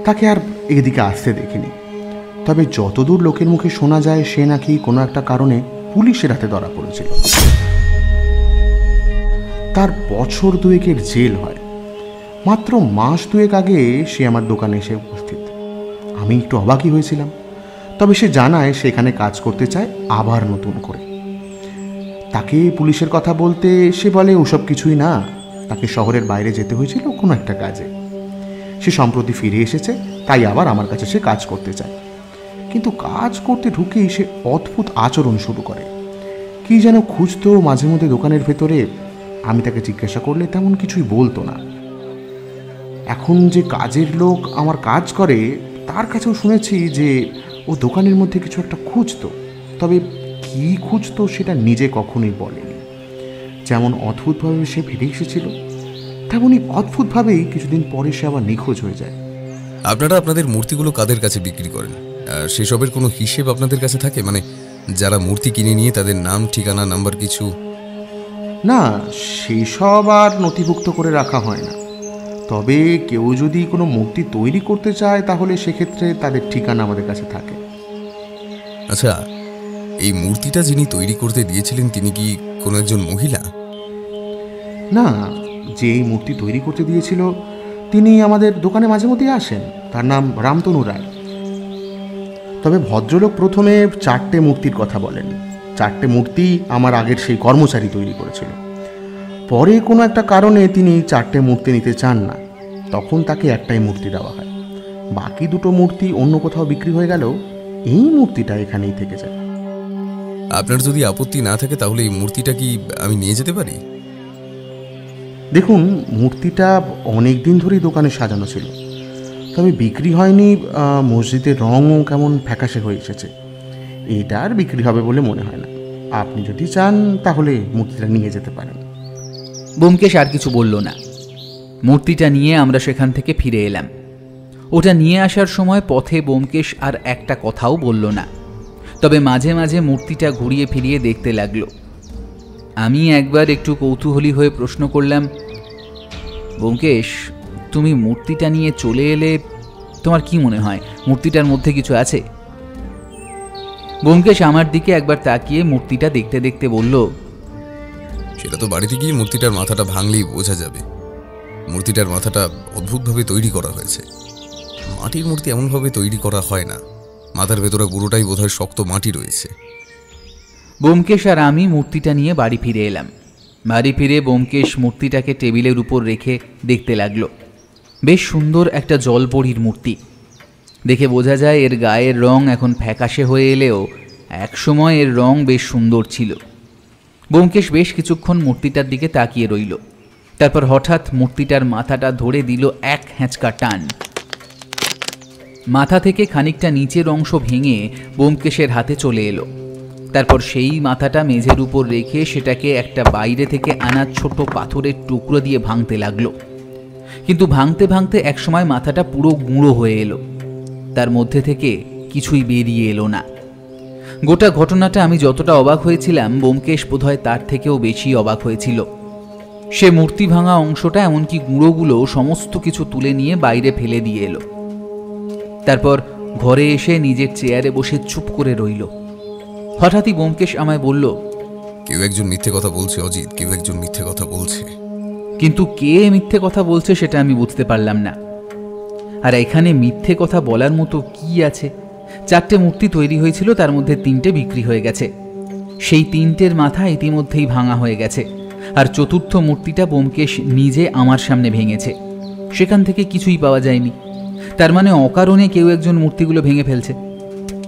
তাকে আর এদিকে আসতে দেখিনি। তবে যতদূর লোকের মুখে শোনা যায়, সে নাকি কোনো একটা কারণে পুলিশের হাতে ধরা পড়েছিল। তার বছর 2 জেল হয়। মাত্র মাস 2 আগে সে আমার দোকানে এসে উপস্থিত। আমি একটু অবাকই হয়েছিলাম। তবে সে জানায় সে এখানে কাজ করতে চায় আবার নতুন করে। তাকে পুলিশের কথা বলতে সে বলে ওসব কিছুই না, তাকে শহরের বাইরে যেতে হয়েছিল কোনো একটা কাজে। সে সম্প্রতি ফিরে এসেছে, তাই আবার আমার কাছে সে কাজ করতে চায়। কিন্তু কাজ করতে ঢুকেই সে অদ্ভুত আচরণ শুরু করে। কি যেন খুঁজতো মাঝে মধ্যে দোকানের ভেতরে। আমি তাকে জিজ্ঞাসা করলে তেমন কিছুই বলতো না। এখন যে কাজের লোক আমার কাজ করে, তার কাছেও শুনেছি যে ও দোকানের মধ্যে কিছু একটা খুঁজতো, তবে কি খুঁজতো সেটা নিজে কখনোই বলেনি। যেমন অদ্ভুতভাবে সে ফিরে এসেছিল, তেমনই অদ্ভুতভাবেই কিছুদিন পরে সে আবার নিখোঁজ হয়ে যায়। আপনারা আপনাদের মূর্তিগুলো কাদের কাছে বিক্রি করেন? সেসবের কোনো হিসেব আপনাদের কাছে থাকে? মানে যারা মূর্তি কিনে নিয়ে তাদের নাম, ঠিকানা, নাম্বার কিছু? না, সেসব আর নথিভুক্ত করে রাখা হয় না। তবে কেউ যদি কোনো মূর্তি তৈরি করতে চায়, তাহলে সেক্ষেত্রে তাদের ঠিকানা আমাদের কাছে থাকে। আচ্ছা, এই মূর্তিটা যিনি তৈরি করতে দিয়েছিলেন তিনি কি কোনো একজন মহিলা? না, যে এই মূর্তি তৈরি করতে দিয়েছিল তিনি আমাদের দোকানে মাঝে মধ্যেই আসেন। তার নাম রামতনু রায়। তবে ভদ্রলোক প্রথমে 4টে মূর্তির কথা বলেন। 4টে মূর্তি আমার আগের সেই কর্মচারী তৈরি করেছিল। পরে কোনো একটা কারণে তিনি 4টে মূর্তি নিতে চান না, তখন তাকে একটাই মূর্তি দেওয়া হয়। বাকি 2টো মূর্তি অন্য কোথাও বিক্রি হয়ে গেল, এই মূর্তিটা এখানেই থেকে যায়। আপনার যদি আপত্তি না থাকে তাহলে এই মূর্তিটা কি আমি নিয়ে যেতে পারি? দেখুন, মূর্তিটা অনেক দিন ধরেই দোকানে সাজানো ছিল, তবে বিক্রি হয়নি। মসজিদের রঙও কেমন ফ্যাকাশে হয়ে এসেছে। এটা আর বিক্রি হবে বলে মনে হয় না। আপনি যদি চান তাহলে মূর্তিটা নিয়ে যেতে পারেন। ব্যোমকেশ আর কিছু বলল না। মূর্তিটা নিয়ে আমরা সেখান থেকে ফিরে এলাম। ওটা নিয়ে আসার সময় পথে ব্যোমকেশ আর একটা কথাও বলল না, তবে মাঝে মাঝে মূর্তিটা ঘুরিয়ে ফিরিয়ে দেখতে লাগলো। আমি একবার একটু কৌতূহলী হয়ে প্রশ্ন করলাম, ব্যোমকেশ, তুমি মূর্তিটা নিয়ে চলে এলে, তোমার কি মনে হয় মূর্তিটার মধ্যে কিছু আছে? ব্যোমকেশ আমার দিকে একবার তাকিয়ে মূর্তিটা দেখতে দেখতে বলল, সেটা তো বাড়িতে গিয়ে মূর্তিটার মাথাটা ভাঙলেই বোঝা যাবে। মূর্তিটার মাথাটা অদ্ভুতভাবে তৈরি করা হয়েছে। মাটির মূর্তি এমনভাবে তৈরি করা হয় না। মাথার ভেতরে পুরোটাই বোধহয় শক্ত মাটি রয়েছে। ব্যোমকেশ আর আমি মূর্তিটা নিয়ে বাড়ি ফিরে এলাম। বাড়ি ফিরে ব্যোমকেশ মূর্তিটাকে টেবিলের উপর রেখে দেখতে লাগলো। বেশ সুন্দর একটা জলপরীর মূর্তি। দেখে বোঝা যায় এর গায়ের রং এখন ফ্যাকাশে হয়ে এলেও একসময় এর রং বেশ সুন্দর ছিল। ব্যোমকেশ বেশ কিছুক্ষণ মূর্তিটার দিকে তাকিয়ে রইল। তারপর হঠাৎ মূর্তিটার মাথাটা ধরে দিল এক হ্যাঁচকা টান। মাথা থেকে খানিকটা নিচের অংশ ভেঙে ব্যোমকেশের হাতে চলে এলো। তারপর সেই মাথাটা মেঝের উপর রেখে সেটাকে একটা বাইরে থেকে আনা ছোট পাথরের টুকরো দিয়ে ভাঙতে লাগলো। কিন্তু ভাঙতে ভাঙতে একসময় মাথাটা পুরো গুঁড়ো হয়ে এলো। তার মধ্যে থেকে কিছুই বেরিয়ে এলো না। গোটা ঘটনাটা আমি যতটা অবাক হয়েছিলাম, ব্যোমকেশ বোধহয় তার থেকেও বেশি অবাক হয়েছিল। সে মূর্তি ভাঙা অংশটা, এমনকি গুঁড়োগুলো সমস্ত কিছু তুলে নিয়ে বাইরে ফেলে দিয়ে এলো। তারপর ঘরে এসে নিজের চেয়ারে বসে চুপ করে রইল। হঠাৎই ব্যোমকেশ আমায় বলল, কেউ একজন মিথ্যে কথা বলছে অজিত, কেউ একজন মিথ্যে কথা বলছে। কিন্তু কে মিথ্যে কথা বলছে সেটা আমি বুঝতে পারলাম না। আর এখানে মিথ্যে কথা বলার মতো কি আছে? 4টে মূর্তি তৈরি হয়েছিল, তার মধ্যে 3টে বিক্রি হয়ে গেছে। সেই 3টের মাথা ইতিমধ্যেই ভাঙা হয়ে গেছে। আর 4র্থ মূর্তিটা ব্যোমকেশ নিজে আমার সামনে ভেঙেছে। সেখান থেকে কিছুই পাওয়া যায়নি। তার মানে অকারণে কেউ একজন মূর্তিগুলো ভেঙে ফেলছে।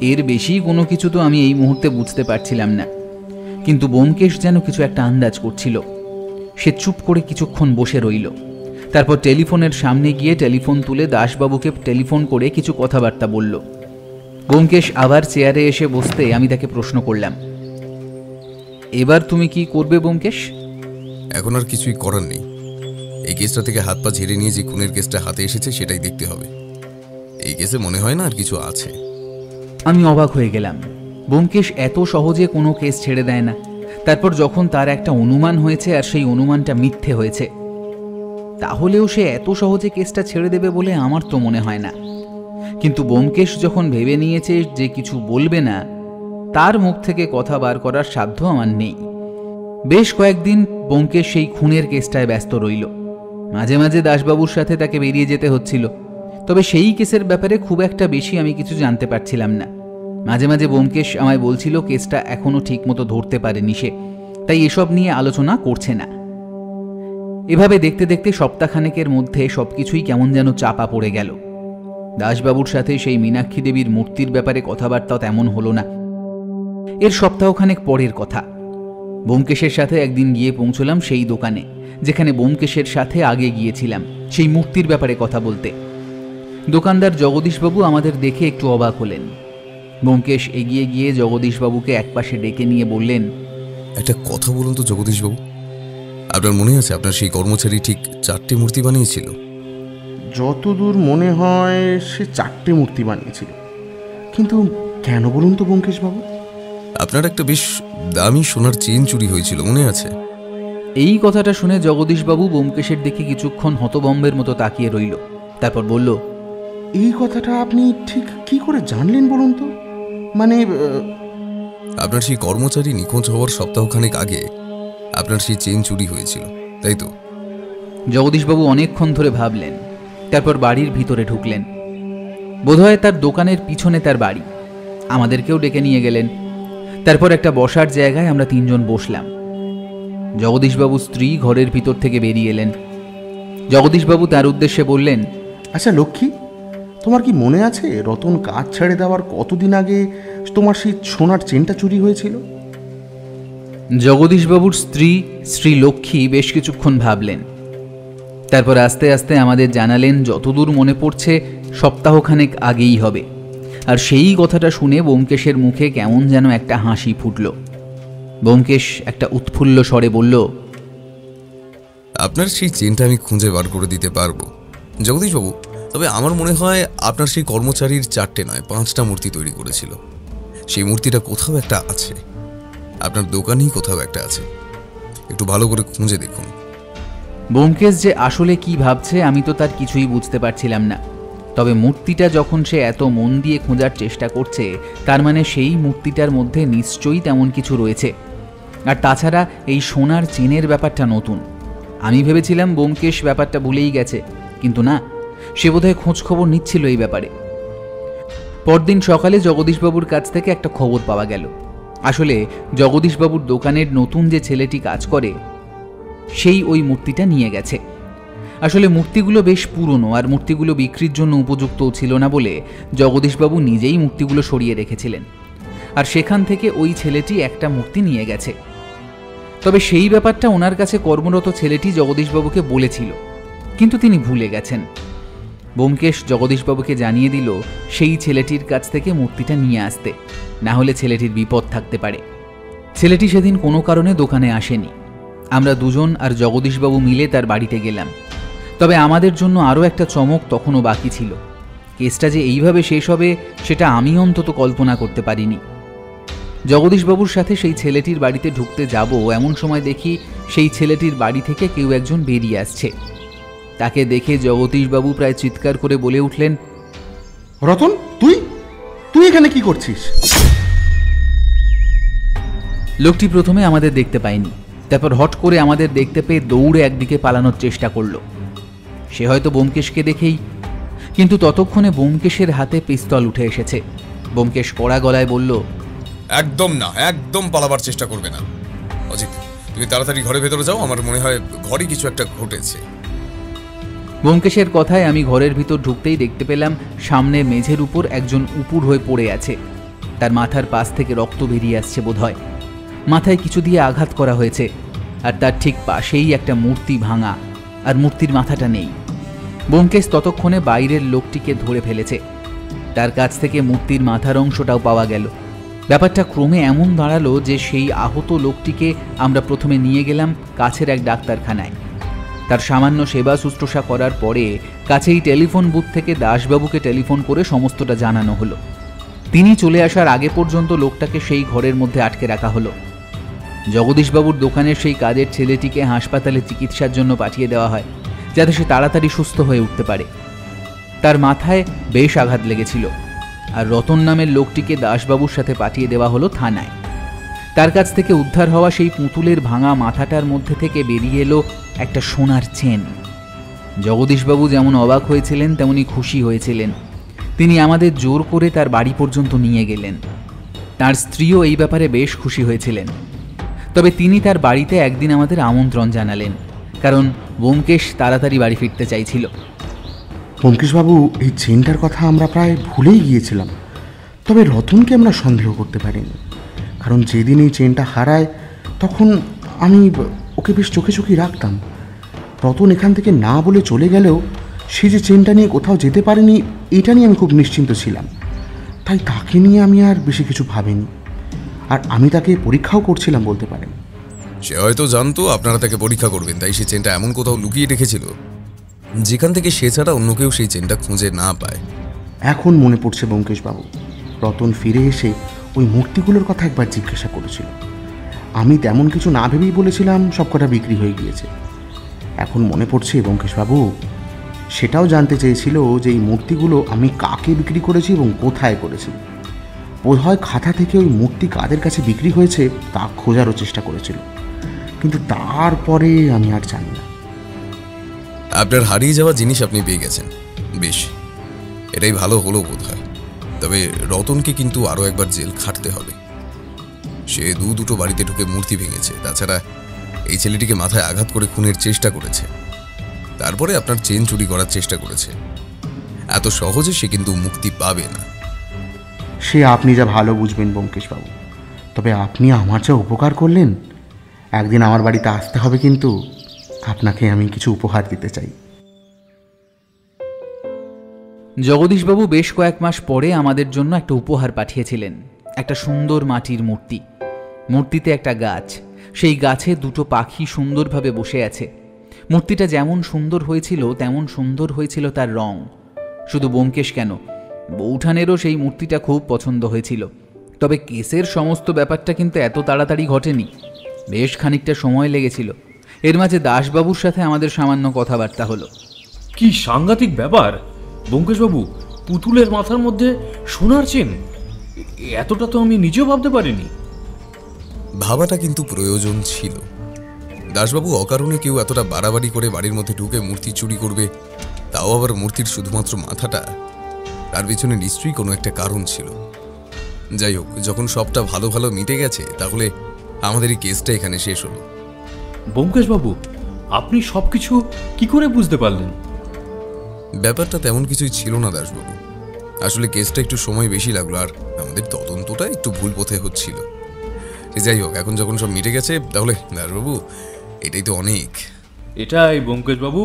এর বেশি কোনো কিছু তো আমি এই মুহূর্তে বুঝতে পারছিলাম না। কিন্তু ব্যোমকেশ যেন কিছু একটা আন্দাজ করছিল। সে চুপ করে কিছুক্ষণ বসে রইল। তারপর টেলিফোনের সামনে গিয়ে টেলিফোন তুলে দাসবাবুকে টেলিফোন করে কিছু কথাবার্তা বলল। ব্যোমকেশ আবার চেয়ারে এসে বসতে আমি তাকে প্রশ্ন করলাম, এবার তুমি কি করবে ব্যোমকেশ? এখন আর কিছুই করার নেই। এই কেসটা থেকে হাত পা ঝেড়ে নিয়ে যে খুনের কেসটা হাতে এসেছে সেটাই দেখতে হবে। এই কেসে মনে হয় না আর কিছু আছে। আমি অবাক হয়ে গেলাম। ব্যোমকেশ এত সহজে কোনো কেস ছেড়ে দেয় না। তারপর যখন তার একটা অনুমান হয়েছে আর সেই অনুমানটা মিথ্যে হয়েছে, তাহলেও সে এত সহজে কেসটা ছেড়ে দেবে বলে আমার তো মনে হয় না। কিন্তু ব্যোমকেশ যখন ভেবে নিয়েছে যে কিছু বলবে না, তার মুখ থেকে কথা বার করার সাধ্য আমার নেই। বেশ কয়েকদিন ব্যোমকেশ সেই খুনের কেসটায় ব্যস্ত রইল। মাঝে মাঝে দাসবাবুর সাথে তাকে বেরিয়ে যেতে হচ্ছিল, তবে সেই কেসের ব্যাপারে খুব একটা বেশি আমি কিছু জানতে পারছিলাম না। মাঝে মাঝে ব্যোমকেশ আমায় বলছিল কেসটা এখনও ঠিকমতো ধরতে পারেনি সে, তাই এসব নিয়ে আলোচনা করছে না। এভাবে দেখতে দেখতে সপ্তাহখানেকের মধ্যে সবকিছুই কেমন যেন চাপা পড়ে গেল। দাসবাবুর সাথে সেই মীনাক্ষী দেবীর মূর্তির ব্যাপারে কথাবার্তাও তেমন হলো না। এর সপ্তাহখানেক পরের কথা, ব্যোমকেশের সাথে একদিন গিয়ে পৌঁছলাম সেই দোকানে যেখানে ব্যোমকেশের সাথে আগে গিয়েছিলাম সেই মূর্তির ব্যাপারে কথা বলতে। দোকানদার জগদীশবাবু আমাদের দেখে একটু অবাক হলেন। ব্যোমকেশ এগিয়ে গিয়ে জগদীশবাবুকে একপাশে ডেকে নিয়ে বললেন, একটা কথা বলুন তো জগদীশবাবু, আপনার মনে আছে আপনার সেই কর্মচারী ঠিক 4টে মূর্তি বানিয়েছিল? যতদূর মনে হয় সে 4টে মূর্তি বানিয়েছিল, কিন্তু কেন বলুন তো ব্যোমকেশবাবু? আপনার একটা বেশ দামি সোনার চেন চুরি হয়েছিল, মনে আছে? এই কথাটা শুনে জগদীশবাবু ব্যোমকেশের দিকে কিছুক্ষণ হতভম্বের মতো তাকিয়ে রইল। তারপর বলল, এই কথাটা আপনি ঠিক কি করে জানলেন বলুন তো? মানে আপনার সেই কর্মচারী নিখোঁজ হওয়ার সপ্তাহখানেক আগে আপনার সেই চেন চুরি হয়েছিল, তাই তো? জগদীশবাবু অনেকক্ষণ ধরে ভাবলেন, তারপর বাড়ির ভিতরে ঢুকলেন। বোধহয় তার দোকানের পিছনে তার বাড়ি। আমাদেরকেও ডেকে নিয়ে গেলেন। তারপর একটা বসার জায়গায় আমরা 3 জন বসলাম। জগদীশবাবু স্ত্রী ঘরের ভিতর থেকে বেরিয়ে এলেন। জগদীশবাবু তার উদ্দেশ্যে বললেন, আচ্ছা লক্ষ্মী, তোমার কি মনে আছে রতন কাজ ছেড়ে দেওয়ার কতদিন আগে তোমার সেই সোনার চেনটা চুরি হয়েছিল? জগদীশবাবুর স্ত্রী শ্রী লক্ষ্মী বেশ কিছুক্ষণ ভাবলেন। তারপর আস্তে আস্তে আমাদের জানালেন যতদূর মনে পড়ছে সপ্তাহখানেক আগেই হবে। আর সেই কথাটা শুনে ব্যোমকেশের মুখে কেমন যেন একটা হাসি ফুটল। ব্যোমকেশ একটা উৎফুল্ল স্বরে বলল, আপনার সেই চেনটা আমি খুঁজে বার করে দিতে পারবো জগদীশবাবু। তবে আমার মনে হয় আপনার সেই কর্মচারীর 4টে নয় 5টা মূর্তি তৈরি করেছিল। সেই মূর্তিটা কোথাও একটা আছে, আপনার দোকানেই কোথাও একটা আছে। একটু ভালো করে খুঁজে দেখুন। ব্যোমকেশ যে আসলে কি ভাবছে আমি তো তার কিছুই বুঝতে পারছিলাম না। তবে মূর্তিটা যখন সে এত মন দিয়ে খোঁজার চেষ্টা করছে, তার মানে সেই মূর্তিটার মধ্যে নিশ্চয়ই তেমন কিছু রয়েছে। আর তাছাড়া এই সোনার চেনের ব্যাপারটা নতুন। আমি ভেবেছিলাম ব্যোমকেশ ব্যাপারটা ভুলেই গেছে, কিন্তু না, সে বোধহয় খোঁজখবর নিচ্ছিল এই ব্যাপারে। পরদিন সকালে জগদীশবাবুর কাছ থেকে একটা খবর পাওয়া গেল। আসলে জগদীশবাবুর দোকানের নতুন যে ছেলেটি কাজ করে সেই ওই মূর্তিটা নিয়ে গেছে। আসলে মূর্তিগুলো বেশ পুরনো আর মূর্তিগুলো বিক্রির জন্য উপযুক্তও ছিল না বলে জগদীশবাবু নিজেই মূর্তিগুলো সরিয়ে রেখেছিলেন। আর সেখান থেকে ওই ছেলেটি একটা মূর্তি নিয়ে গেছে। তবে সেই ব্যাপারটা ওনার কাছে কর্মরত ছেলেটি জগদীশবাবুকে বলেছিল, কিন্তু তিনি ভুলে গেছেন। ব্যোমকেশ জগদীশবাবুকে জানিয়ে দিল সেই ছেলেটির কাছ থেকে মূর্তিটা নিয়ে আসতে, না হলে ছেলেটির বিপদ থাকতে পারে। ছেলেটি সেদিন কোনো কারণে দোকানে আসেনি। আমরা 2 জন আর জগদীশবাবু মিলে তার বাড়িতে গেলাম। তবে আমাদের জন্য আরও একটা চমক তখনও বাকি ছিল। কেসটা যে এইভাবে শেষ হবে সেটা আমি অন্তত কল্পনা করতে পারিনি। জগদীশবাবুর সাথে সেই ছেলেটির বাড়িতে ঢুকতে যাব এমন সময় দেখি সেই ছেলেটির বাড়ি থেকে কেউ একজন বেরিয়ে আসছে। তাকে দেখে জগদীশবাবু প্রায় চিৎকার করে বলে উঠলেন, রতন, তুই এখানে কি করছিস? লোকটি প্রথমে আমাদের দেখতে পায়নি, তারপর হট করে আমাদের দেখতে পেয়ে দৌড়ে একদিকে পালানোর চেষ্টা করলো। সে হয়তো ব্যোমকেশকে দেখেই, কিন্তু ততক্ষণে ব্যোমকেশের হাতে পিস্তল উঠে এসেছে। ব্যোমকেশ কড়া গলায় বলল, একদম না, একদম পালাবার চেষ্টা করবে না। অজিত, তুমি তাড়াতাড়ি ঘরের ভেতরে যাও, আমার মনে হয় ঘরে কিছু একটা ঘটেছে। ব্যোমকেশের কথায় আমি ঘরের ভিতর ঢুকতেই দেখতে পেলাম সামনে মেঝের উপর একজন উপুর হয়ে পড়ে আছে। তার মাথার পাশ থেকে রক্ত বেরিয়ে আসছে বোধহয়। মাথায় কিছু দিয়ে আঘাত করা হয়েছে, আর তার ঠিক পাশেই একটা মূর্তি ভাঙা। আর মূর্তির মাথাটা নেই। ব্যোমকেশ ততক্ষণে বাইরের লোকটিকে ধরে ফেলেছে। তার কাছ থেকে মূর্তির মাথার অংশটাও পাওয়া গেল। ব্যাপারটা ক্রমে এমন দাঁড়ালো যে সেই আহত লোকটিকে আমরা প্রথমে নিয়ে গেলাম কাছের এক ডাক্তারখানায়। তার সামান্য সেবা শুশ্রূষা করার পরে কাছেই টেলিফোন বুথ থেকে দাসবাবুকে টেলিফোন করে সমস্তটা জানানো হলো। তিনি চলে আসার আগে পর্যন্ত লোকটাকে সেই ঘরের মধ্যে আটকে রাখা হলো। জগদীশবাবুর দোকানের সেই কাজের ছেলেটিকে হাসপাতালে চিকিৎসার জন্য পাঠিয়ে দেওয়া হয়, যাতে সে তাড়াতাড়ি সুস্থ হয়ে উঠতে পারে। তার মাথায় বেশ আঘাত লেগেছিল, আর রতন নামের লোকটিকে দাসবাবুর সাথে পাঠিয়ে দেওয়া হলো থানায়। তার কাছ থেকে উদ্ধার হওয়া সেই পুতুলের ভাঙা মাথাটার মধ্যে থেকে বেরিয়ে এলো একটা সোনার চেন। জগদীশবাবু যেমন অবাক হয়েছিলেন তেমনি খুশি হয়েছিলেন। তিনি আমাদের জোর করে তার বাড়ি পর্যন্ত নিয়ে গেলেন। তার স্ত্রীও এই ব্যাপারে বেশ খুশি হয়েছিলেন। তবে তিনি তার বাড়িতে একদিন আমাদের আমন্ত্রণ জানালেন, কারণ ব্যোমকেশ তাড়াতাড়ি বাড়ি ফিরতে চাইছিল। ব্যোমকেশবাবু, এই চেনটার কথা আমরা প্রায় ভুলেই গিয়েছিলাম। তবে রতনকে আমরা সন্দেহ করতে পারিনি, কারণ যেদিন এই চেনটা হারায় তখন আমি ওকে বেশ চোখে চোখে রাখতাম। রতন এখান থেকে না বলে চলে গেলেও সে যে চেনটা নিয়ে কোথাও যেতে পারেনি, এটা নিয়ে আমি খুব নিশ্চিন্ত ছিলাম। তাই তাকে নিয়ে আমি আর বেশি কিছু ভাবিনি, আর আমি তাকে পরীক্ষাও করছিলাম বলতে পারেন। সে হয়তো জানতো আপনারা তাকে পরীক্ষা করবেন, তাই সে চেনটা এমন কোথাও লুকিয়ে রেখেছিল যেখান থেকে সে ছাড়া অন্য কেউ সেই চেনটা খুঁজে না পায়। এখন মনে পড়ছে ব্যোমকেশবাবু, রতন ফিরে এসে ওই মূর্তিগুলোর কথা একবার জিজ্ঞাসা করেছিল। আমি তেমন কিছু না ভেবেই বলেছিলাম সব কটা বিক্রি হয়ে গিয়েছে। এখন মনে পড়ছে ব্যোমকেশবাবু সেটাও জানতে চেয়েছিল যে এই মূর্তিগুলো আমি কাকে বিক্রি করেছি এবং কোথায় করেছি। বোধহয় খাতা থেকে ওই মূর্তি কাদের কাছে বিক্রি হয়েছে তা খোঁজারও চেষ্টা করেছিল, কিন্তু তারপরে আমি আর জানি না। আপনার হারিয়ে যাওয়া জিনিস আপনি পেয়ে গেছেন, বেশ, এটাই ভালো হলো বোধ হয়। তবে রতনকে কিন্তু আরও একবার জেল খাটতে হবে। সে দুটো বাড়িতে ঢুকে মূর্তি ভেঙেছে, তাছাড়া এই ছেলেটিকে মাথায় আঘাত করে খুনের চেষ্টা করেছে, তারপরে আপনার চেন চুরি করার চেষ্টা করেছে। এত সহজে সে কিন্তু মুক্তি পাবে না। সে আপনি যা ভালো বুঝবেন ব্যোমকেশবাবু, তবে আপনি আমার যা উপকার করলেন, একদিন আমার বাড়িতে আসতে হবে, কিন্তু আপনাকে আমি কিছু উপহার দিতে চাই। জগদীশবাবু বেশ কয়েক মাস পরে আমাদের জন্য একটা উপহার পাঠিয়েছিলেন, একটা সুন্দর মাটির মূর্তি। মূর্তিতে একটা গাছ, সেই গাছে দুটো পাখি সুন্দরভাবে বসে আছে। মূর্তিটা যেমন সুন্দর হয়েছিল তেমন সুন্দর হয়েছিল তার রং। শুধু ব্যোমকেশ কেন, বৌঠানেরও সেই মূর্তিটা খুব পছন্দ হয়েছিল। তবে কেসের সমস্ত ব্যাপারটা কিন্তু এত তাড়াতাড়ি ঘটেনি, বেশ খানিকটা সময় লেগেছিল। এর মাঝে দাসবাবুর সাথে আমাদের সামান্য কথাবার্তা হলো। কি সাংঘাতিক ব্যাপার ব্যোমকেশবাবু, পুতুলের মাথার মধ্যে সোনার চেন! এতটা তো আমি নিজেও ভাবতে পারিনি। ভাবাটা কিন্তু প্রয়োজন ছিল। দাসবাবু অকারণে কেউ এতটা বাড়াবাড়ি করে বাড়ির মধ্যে ঢুকে মূর্তি চুরি করবে, তাও আবার মূর্তির শুধুমাত্র মাথাটা? তার পিছনে নিশ্চয়ই কোনো একটা কারণ ছিল। যাই হোক, যখন সবটা ভালো ভালো মিটে গেছে, তাহলে আমাদের এই কেসটা এখানে শেষ হলো। ব্যোমকেশবাবু, আপনি সবকিছু কি করে বুঝতে পারলেন? ব্যাপারটা তেমন কিছুই ছিল না দাসবাবু, আসলে কেসটা একটু সময় বেশি লাগলো, আর আমাদের তদন্তটা একটু ভুল পথে হচ্ছিল। যাই হোক, এখন যখন সব মিটে গেছে, তাহলে দাসবাবু এটাই তো অনেক। এটাই ব্যোমকেশবাবু,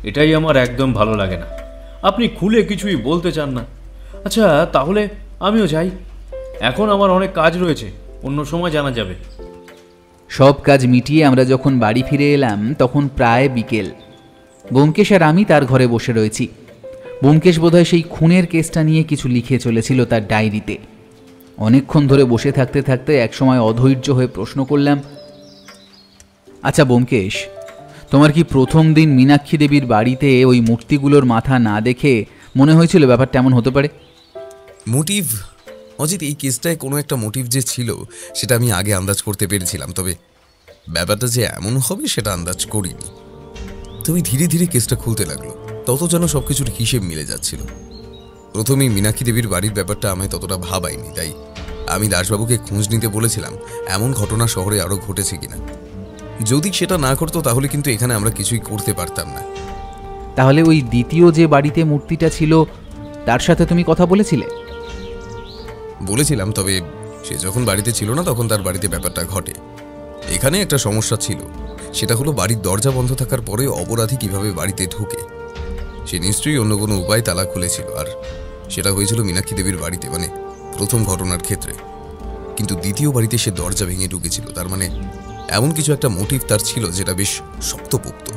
এটাই আমার একদম ভালো লাগে না। আপনি খুলে কিছুই বলতে চান না। আচ্ছা, তাহলে আমিও যাই, এখন আমার অনেক কাজ রয়েছে, অন্য সময় জানা যাবে। সব কাজ মিটিয়ে আমরা যখন বাড়ি ফিরে এলাম তখন প্রায় বিকেল। ব্যোমকেশ আর আমি তার ঘরে বসে রয়েছি। ব্যোমকেশ বোধহয় সেই খুনের কেসটা নিয়ে কিছু লিখে চলেছিল তার ডায়েরিতে। অনেকক্ষণ ধরে বসে থাকতে থাকতে একসময় অধৈর্য হয়ে প্রশ্ন করলাম, আচ্ছা ব্যোমকেশ, তোমার কি প্রথম দিন মীনাক্ষী দেবীর বাড়িতে ওই মূর্তিগুলোর মাথা না দেখে মনে হয়েছিল ব্যাপারটা এমন হতে পারে? মোটিভ অজিত, এই কেসটায় কোনো একটা মোটিভ যে ছিল সেটা আমি আগে আন্দাজ করতে পেরেছিলাম, তবে ব্যাপারটা যে এমন হবে সেটা আন্দাজ করিনি। তবে ধীরে ধীরে কেসটা খুলতে লাগলো, তত যেন সবকিছুর হিসেব মিলে যাচ্ছিল। প্রথমেই মীনাক্ষী দেবীর বাড়ির ব্যাপারটা আমায় ততটা ভাবায়নি, তাই আমি দাসবাবুকে খোঁজ নিতে বলেছিলাম এমন ঘটনা শহরে আরও ঘটেছে কিনা। যদি সেটা না করতো তাহলে কিন্তু এখানে আমরা কিছুই করতে পারতাম না। তাহলে ওই দ্বিতীয় যে বাড়িতে মূর্তিটা ছিল তার সাথে তুমি কথা বলেছিলে? বলেছিলাম, তবে সে যখন বাড়িতে ছিল না তখন তার বাড়িতে ব্যাপারটা ঘটে। এখানে একটা সমস্যা ছিল, সেটা হলো বাড়ির দরজা বন্ধ থাকার পরে অপরাধী কিভাবে বাড়িতে ঢোকে। সে নিশ্চয়ই অন্য কোনো উপায় তালা খুলেছিল, আর সেটা হয়েছিল মীনাক্ষী দেবীর বাড়িতে, মানে প্রথম ঘটনার ক্ষেত্রে। কিন্তু দ্বিতীয় বাড়িতে সে দরজা ভেঙে ঢুকেছিল, তার মানে এমন কিছু একটা মোটিভ তার ছিল যেটা বেশ শক্তপোক্ত।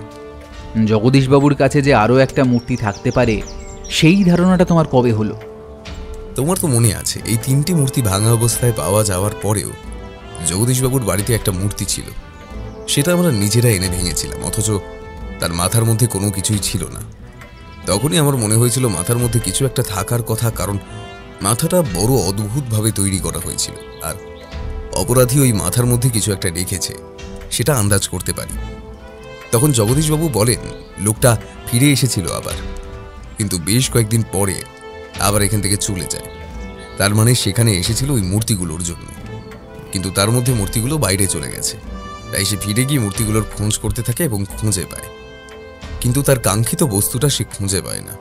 জগদীশবাবুর কাছে যে আরও একটা মূর্তি থাকতে পারে সেই ধারণাটা তোমার কবে হলো? তোমার তো মনে আছে এই 3টি মূর্তি ভাঙা অবস্থায় পাওয়া যাওয়ার পরেও জগদীশবাবুর বাড়িতে একটা মূর্তি ছিল, সেটা আমরা নিজেরা এনে ভেঙেছিলাম, অথচ তার মাথার মধ্যে কোনো কিছুই ছিল না। তখনই আমার মনে হয়েছিল মাথার মধ্যে কিছু একটা থাকার কথা, কারণ মাথাটা বড় অদ্ভুতভাবে তৈরি করা হয়েছিল, আর অপরাধী ওই মাথার মধ্যে কিছু একটা রেখেছে সেটা আন্দাজ করতে পারি। তখন জগদীশবাবু বলেন লোকটা ফিরে এসেছিল আবার, কিন্তু বেশ কয়েকদিন পরে আবার এখান থেকে চলে যায়। তার মানে সেখানে এসেছিল ওই মূর্তিগুলোর জন্য, কিন্তু তার মধ্যে মূর্তিগুলো বাইরে চলে গেছে। তাই সে ফিরে গিয়ে মূর্তিগুলোর খোঁজ করতে থাকে এবং খুঁজে পায়, কিন্তু তার কাঙ্ক্ষিত বস্তুটা সে খুঁজে পায় না।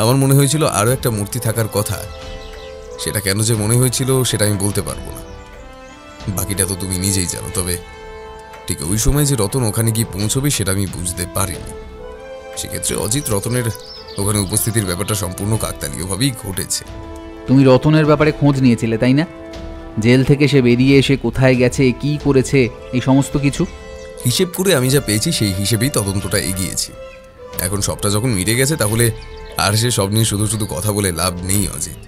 আমার মনে হয়েছিল আরও একটা মূর্তি থাকার কথা, সেটা কেন যে মনে হয়েছিল সেটা আমি বলতে পারবো না, বাকিটা তো তুমি নিজেই জানো। তবে ঠিক ওই সময় যে রতন ওখানে গিয়ে পৌঁছবে সেটা আমি বুঝতে পারিনি। সেক্ষেত্রে অজিত রতনের ওখানে উপস্থিতির ব্যাপারটা সম্পূর্ণ কাকতালীয়ভাবেই ঘটেছে। তুমি রতনের ব্যাপারে খোঁজ নিয়েছিলে তাই না? জেল থেকে সে বেরিয়ে এসে কোথায় গেছে, কি করেছে, এই সমস্ত কিছু হিসেব করে আমি যা পেয়েছি সেই হিসেবেই তদন্তটা এগিয়েছি। এখন সবটা যখন মিটে গেছে তাহলে আর সে সব নিয়ে শুধু শুধু কথা বলে লাভ নেই অজিত।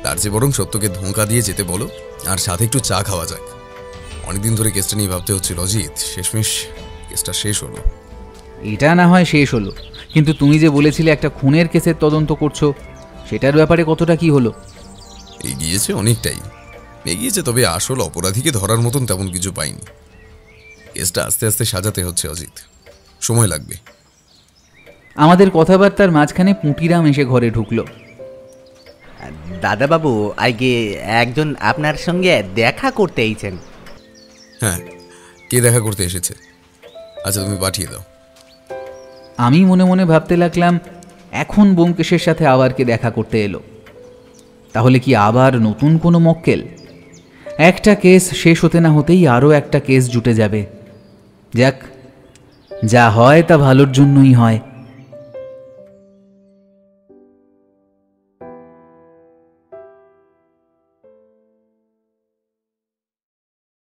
তার চেয়ে বরং সত্যকে ধোঁকা দিয়ে যেতে বলো, আর সাথে একটু চা খাওয়া যাক। অনেকদিন ধরে কেসটা নিয়ে ভাবতে হচ্ছিল অজিত, শেষমেশ কেসটা শেষ হলো। এটা না হয় শেষ হলো, কিন্তু তুমি যে বলেছিলে একটা খুনের কেসের তদন্ত করছো, সেটার ব্যাপারে কতটা কি হলো? এগিয়েছে, অনেকটাই এগিয়েছে, তবে আসল অপরাধীকে ধরার মতন তেমন কিছু পাইনি। কেসটা আস্তে আস্তে সাজাতে হচ্ছে অজিত, সময় লাগবে। আমাদের কথাবার্তার মাঝখানে পুঁটিরাম এসে ঘরে ঢুকলো। দাদাবাবু, আগে একজন আপনার সঙ্গে দেখা করতে এইছেন। হ্যাঁ, কে দেখা করতে এসেছে? আচ্ছা তুমি পাঠিয়ে দাও। আমি মনে মনে ভাবতে লাগলাম এখন ব্যোমকেশের সাথে আবার কে দেখা করতে এলো? তাহলে কি আবার নতুন কোনো মক্কেল? একটা কেস শেষ হতে না হতেই আরও একটা কেস জুটে যাবে। যাক, যা হয় তা ভালোর জন্যই হয়।